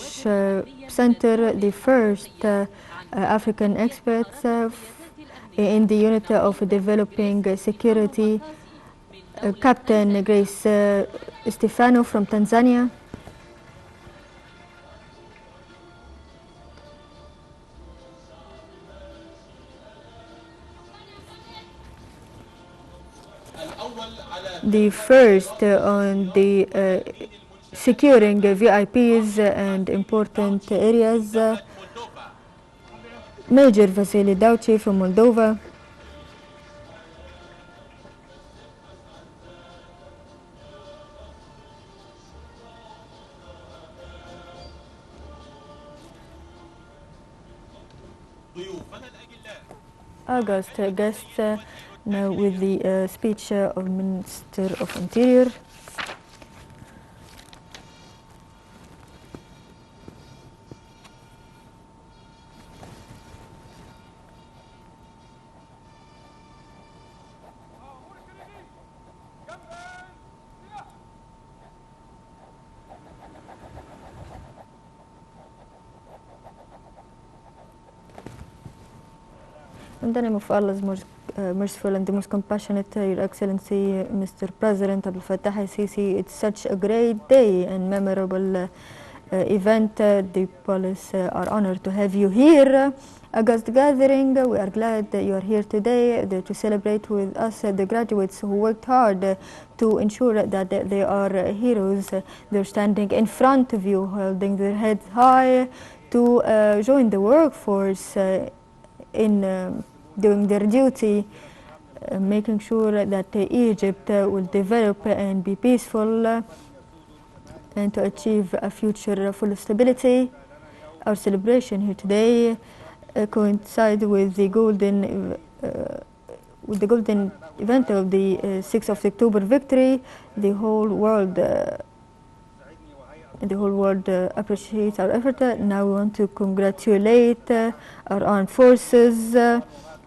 Center, the first African experts in the unit of developing security, Captain Grace Stefano from Tanzania. The first on the securing VIPs and important areas, Major Vasily Dauchi from Moldova. August guests now with the speech of Minister of Interior. In the name of Allah is most merciful and the most compassionate, Your Excellency, Mr. President Abdel Fattah al-Sisi, it's such a great day and memorable event. The police are honored to have you here. August gathering, we are glad that you are here today to celebrate with us the graduates who worked hard to ensure that they are heroes. They're standing in front of you, holding their heads high to join the workforce in doing their duty, making sure that Egypt will develop and be peaceful and to achieve a future full of stability. Our celebration here today coincides with the golden event of the 6th of October victory. The whole world appreciates our effort. Now we want to congratulate our armed forces,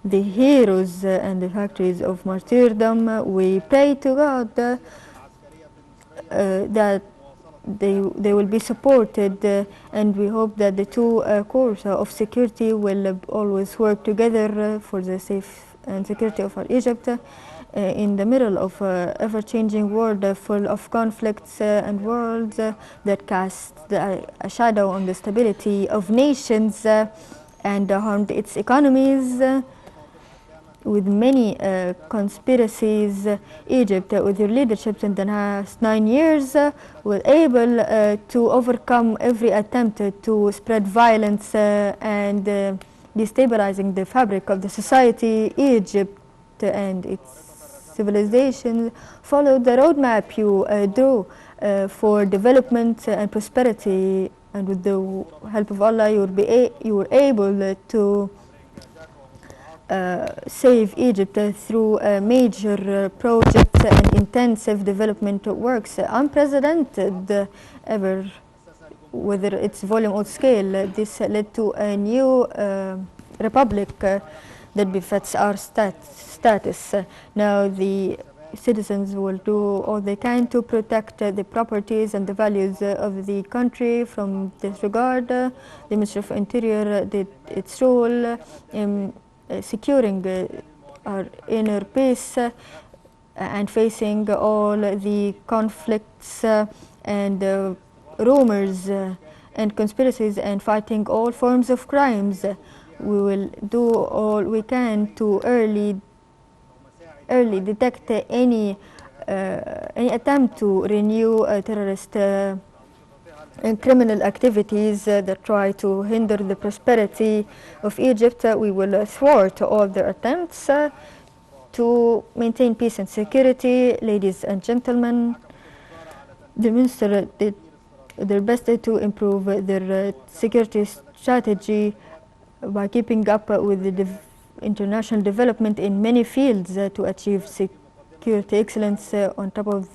the heroes and the factories of martyrdom. We pray to God that they will be supported, and we hope that the two corps of security will always work together for the safe and security of our Egypt. In the middle of an ever-changing world full of conflicts and worlds that cast a shadow on the stability of nations and harmed its economies. With many conspiracies, Egypt, with your leadership in the last 9 years, was able to overcome every attempt to spread violence and destabilizing the fabric of the society. Egypt and its civilization followed the roadmap you drew for development and prosperity, and with the help of Allah, you were able to save Egypt through major projects and intensive development works, unprecedented ever, whether it's volume or scale. This led to a new republic that befits our status. Now the citizens will do all they can to protect the properties and the values of the country from this regard. The Ministry of Interior did its role in securing our inner peace and facing all the conflicts and rumors and conspiracies and fighting all forms of crimes. We will do all we can to early detect any attempt to renew terrorist and criminal activities that try to hinder the prosperity of Egypt. We will thwart all their attempts to maintain peace and security. Ladies and gentlemen, the minister did their best to improve their security strategy by keeping up with the international development in many fields to achieve security excellence. On top of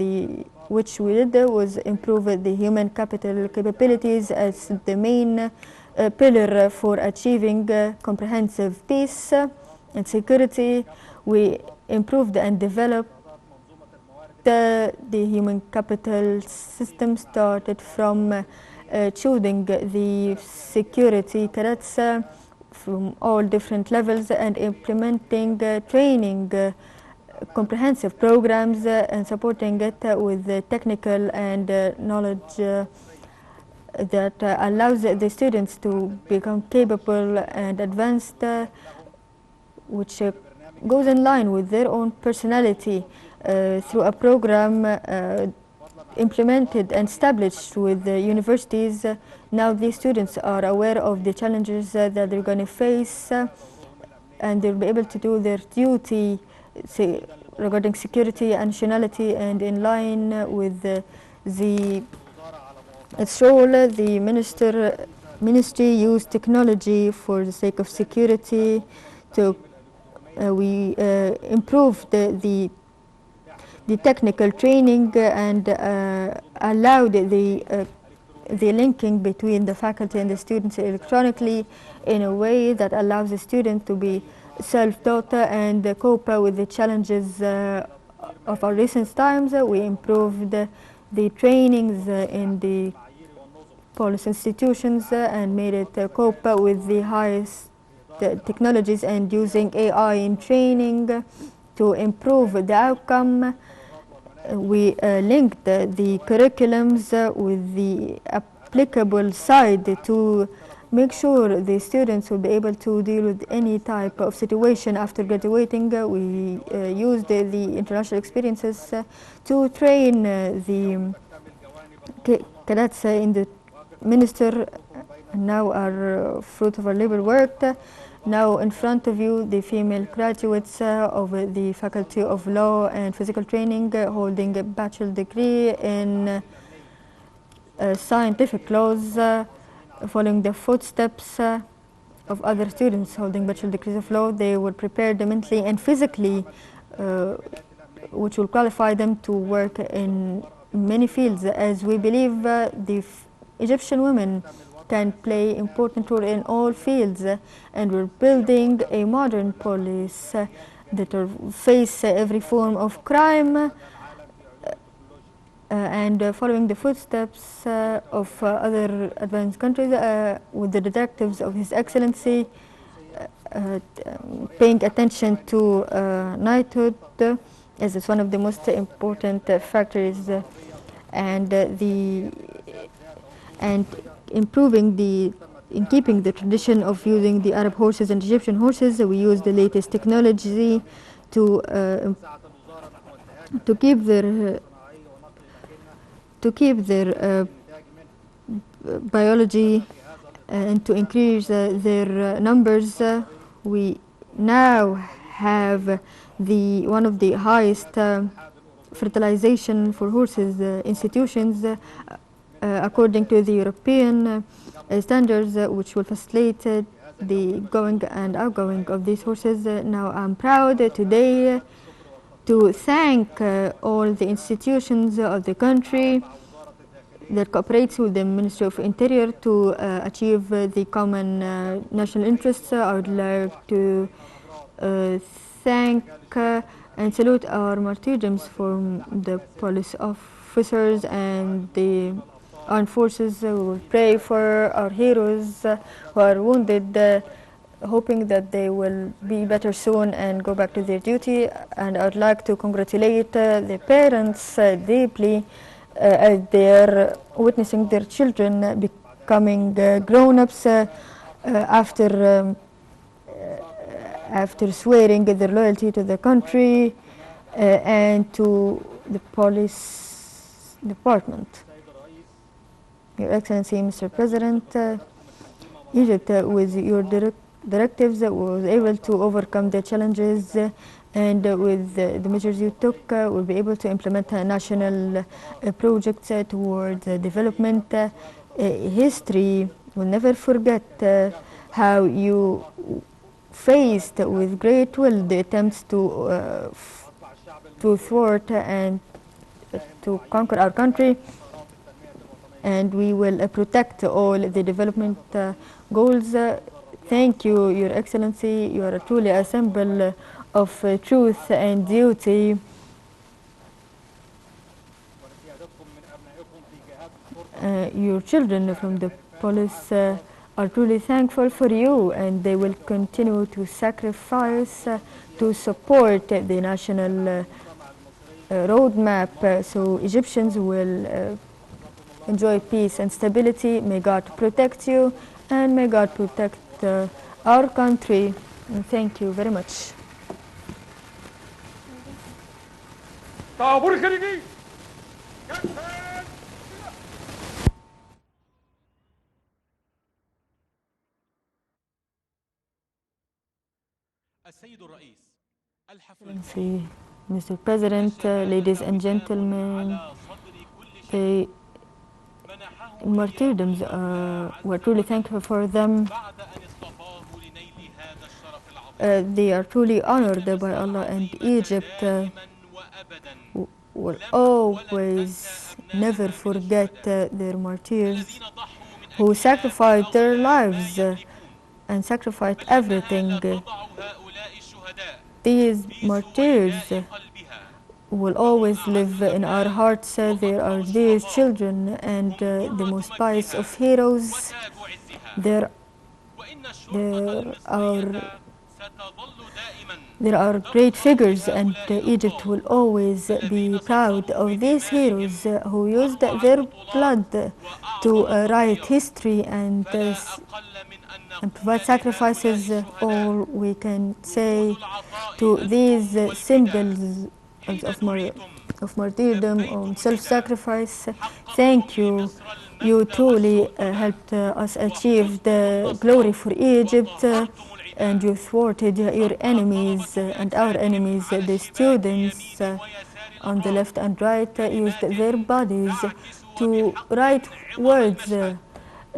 which we did was improve the human capital capabilities as the main pillar for achieving comprehensive peace and security. We improved and developed the human capital system, started from choosing the security cadets from all different levels and implementing training comprehensive programs and supporting it with technical and knowledge that allows the students to become capable and advanced, which goes in line with their own personality through a program implemented and established with the universities. Now these students are aware of the challenges that they're going to face and they'll be able to do their duty regarding security and nationality, and in line with its role. The ministry used technology for the sake of security to we improved the technical training and allowed the linking between the faculty and the students electronically in a way that allows the student to be self-taught and cope with the challenges of our recent times. We improved the trainings in the police institutions and made it cope with the highest technologies and using AI in training to improve the outcome. We linked the curriculums with the applicable side to make sure the students will be able to deal with any type of situation after graduating. We used the international experiences to train the cadets in the minister. Now our fruit of our labor worked. Now in front of you, the female graduates of the Faculty of Law and Physical Training holding a bachelor degree in scientific laws, following the footsteps of other students holding bachelor degrees of law. They were prepared mentally and physically, which will qualify them to work in many fields, as we believe the Egyptian women can play important role in all fields, and we're building a modern police that will face every form of crime and following the footsteps of other advanced countries with the directives of His Excellency, paying attention to knighthood as it's one of the most important factors, and improving in keeping the tradition of using the Arab horses and Egyptian horses. We use the latest technology to keep their biology and to increase their numbers. We now have one of the highest fertilization for horses institutions according to the European standards, which will facilitate the going and outgoing of these horses. Now I'm proud today to thank all the institutions of the country that cooperates with the Ministry of Interior to achieve the common national interests. I would like to thank and salute our martyrdoms from the police officers and the armed forces. We will pray for our heroes who are wounded, hoping that they will be better soon and go back to their duty. And I would like to congratulate the parents deeply as they are witnessing their children becoming grown-ups after swearing their loyalty to the country and to the police department. Your Excellency, Mr. President, Egypt, with your directives, was able to overcome the challenges, and with the measures you took, will be able to implement national projects toward development. History will never forget how you faced with great will the attempts to thwart and to conquer our country, and we will protect all the development goals. Thank you, Your Excellency. You are truly a symbol of truth and duty. Your children from the police are truly thankful for you, and they will continue to sacrifice to support the national roadmap, so Egyptians will enjoy peace and stability. May God protect you, and may God protect our country. And thank you very much. طابور خارجي السيد الرئيس الحفل Excellency, Mr. President, ladies and gentlemen, the martyrdoms, we're truly thankful for them. بعد أن اصطفاه لنيل هذا الشرف العظيم They are truly honored by Allah, and Egypt دائما وأبدا will always never forget their martyrs الذين ضحوا من who أجلها sacrificed their بأفضل ما lives يملكون. and sacrificed بل إنها everything. لا تضع هؤلاء الشهداء These في martyrs سويداء قلبها. will always live in our hearts. They are Jewish children and the most pious of heroes. وتاج عزها. There, وإن الشرطة there are المصرية ستظل دائما there are great figures, and Egypt will always be proud of these heroes who used their blood to write history and فلا أقل من أن and نقول provide sacrifices. لهؤلاء الشهداء All we can say وجود العطاء to these أنتم symbols والفداء. of, حين of martyrdom or لبيتم self-sacrifice, حققتم thank you. لمصر المجد You truly والسلطة. helped us achieve the glory for Egypt, and you thwarted your enemies and our enemies. The students on the left and right used their bodies to write words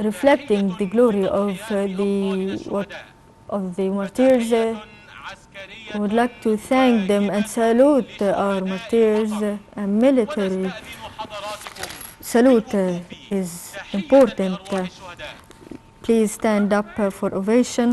reflecting the glory of the martyrs. I would like to thank them and salute our martyrs. A military salute is important. Please stand up for ovation.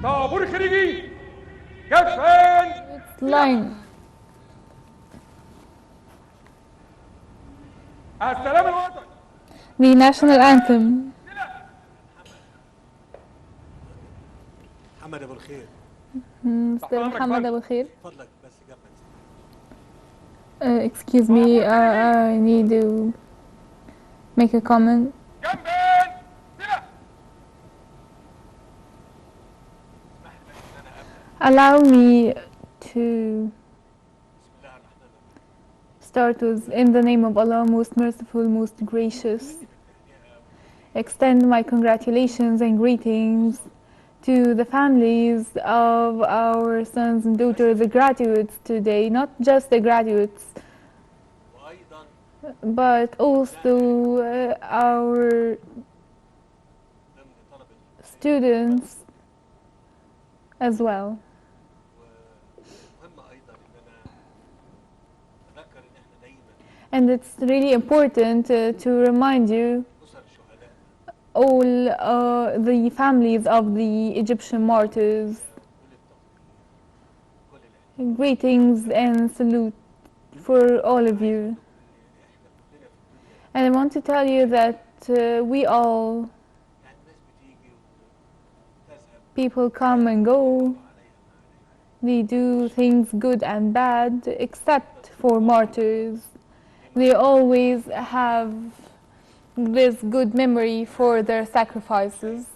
طابور خارجي كفان Line. السلام الوطني The national anthem. محمد ابو الخير Mr. أمرك محمد فندم. أبو الخير. فضلك بس جنبك. Excuse me, I need to make a comment. جنبين سلاح. Allow me to بسم الله الرحمن الرحيم. start with, in the name of Allah, most merciful, most gracious. Extend my congratulations and greetings to the families of our sons and daughters, the graduates today, not just the graduates, وأيضا but also our ضمن طلب students as well. ومهم أيضا إن أنا أتذكر إن إحنا دايما And it's really important to remind you, أسر الشهداء all the families of the Egyptian martyrs, كل التقدير كل الاحترام. greetings and salute for all of you. إحنا كلنا في الدنيا And I want to tell you that we all, يعني الناس بتيجي وتذهب people come and go, عليها ما عليها. they do things good and bad, except for martyrs. They always have this good memory for their sacrifices.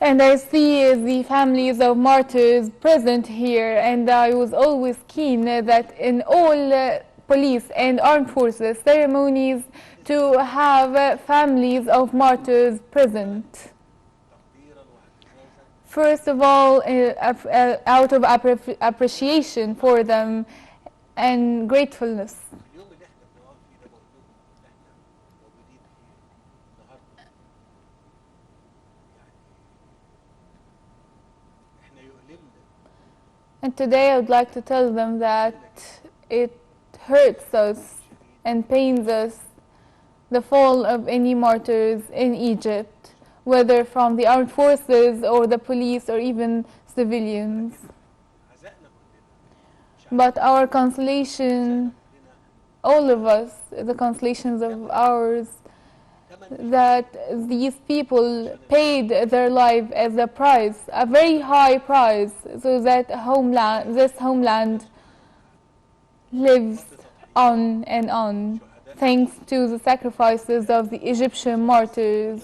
And I see the families of martyrs present here, and I was always keen that in all police and armed forces ceremonies to have families of martyrs present. تقديرا واعتزازا First of all, out of appreciation for them and gratefulness. اليوم اللي احنا بنقعد فيه ده بقول لكم ان احنا موجودين فيه النهارده يعني احنا يؤلمنا And today I would like to tell them that it hurts us and pains us the fall of any martyrs in Egypt, whether from the armed forces or the police or even civilians. عزائنا كلنا But our consolation, all of us, the consolations of ours, that these people paid their life as a price, a very high price, so that this homeland lives on and on, thanks to the sacrifices of the Egyptian martyrs.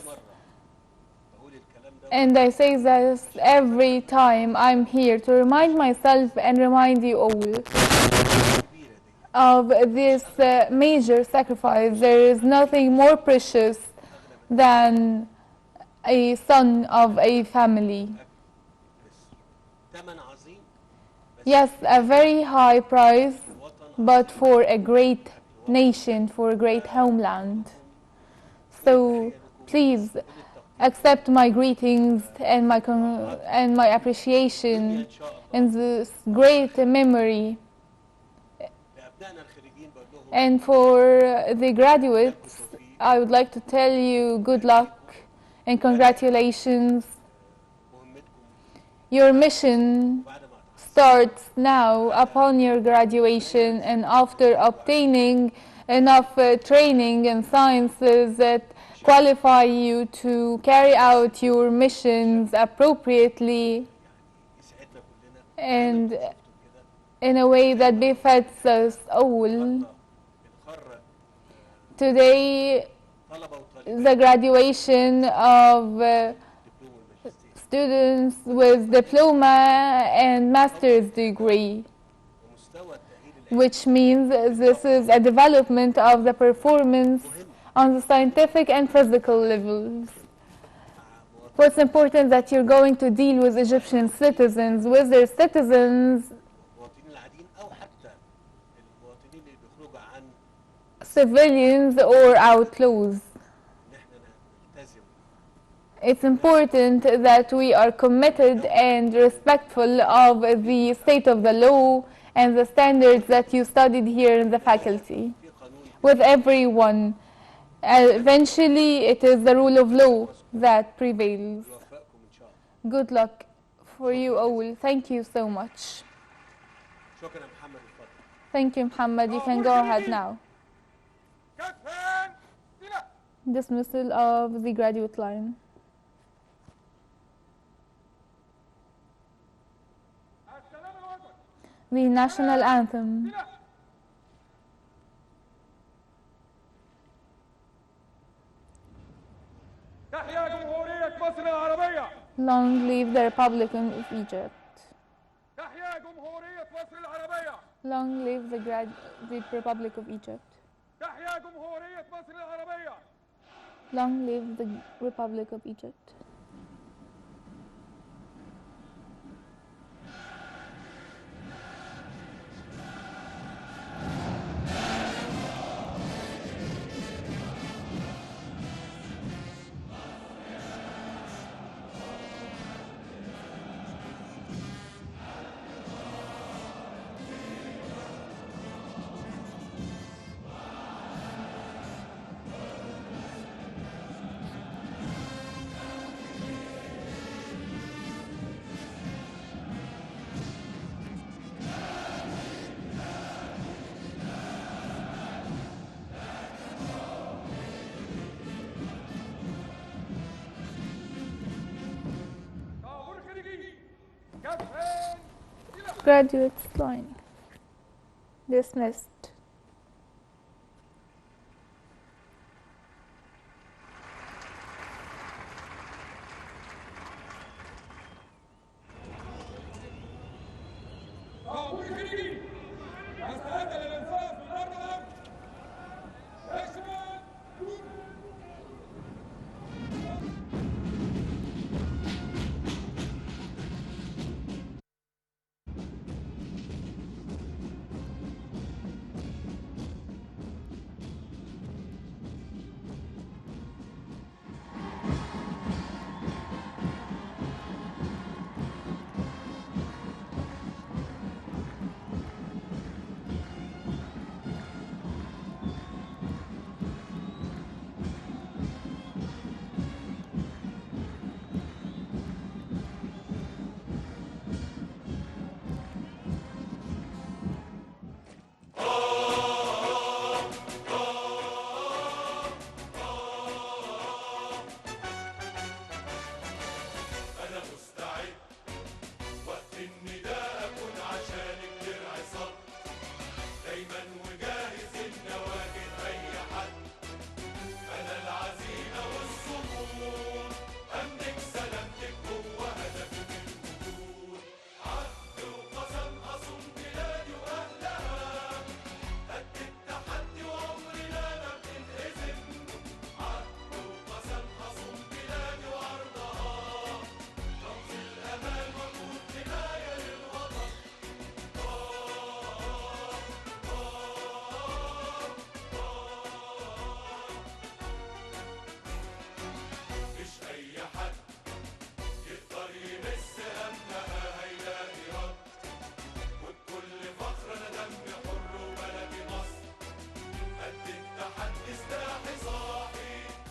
بقول الكلام ده And I say this every time I'm here to remind myself and remind you all الكبيره دي of this major sacrifice. There is nothing more precious than a son of a family. بس ثمن عظيم بس Yes, a very high price, وطن but for a great nation, for a great homeland. So please accept my greetings and my appreciation ان شاء الله and this great memory. لابنائنا الخريجين بقول لهم And for the graduates, I would like to tell you good luck and congratulations. مهمتكم Your mission بعد ما تحصلوا starts now upon your graduation and after obtaining enough training and sciences that qualify you to carry out your missions appropriately يسعدنا كلنا and شفتوا كده in a way that befits us all. بنخرج Today, طلبه وطالبات the graduation of دبلوم الماجستير students with diploma and master's degree, ومستوى التأهيل which means this is a development of the performance on the scientific and physical levels. What's important that you're going to deal with Egyptian citizens, with their citizens, المواطنين العاديين او حتى المواطنين اللي بيخرجوا عن civilians or outlaws. ان احنا نلتزم It's important that we are committed and respectful of the state of the law and the standards that you studied here in the faculty في قانون with everyone. Eventually, it is the rule of law that prevails. يوفقكم ان شاء الله. Good luck for you all. Thank you so much. شكرا يا محمد اتفضل. Thank you, Muhammad. You can go ahead now. كتفان سلاح. Dismissal of the graduate line. The national anthem. تحيا جمهورية مصر العربية. Long live the Republic of Egypt. تحيا جمهورية مصر العربية. Long live the Republic of Egypt. تحيا جمهورية مصر العربية. Long live the Republic of Egypt. Graduates line. Dismissed.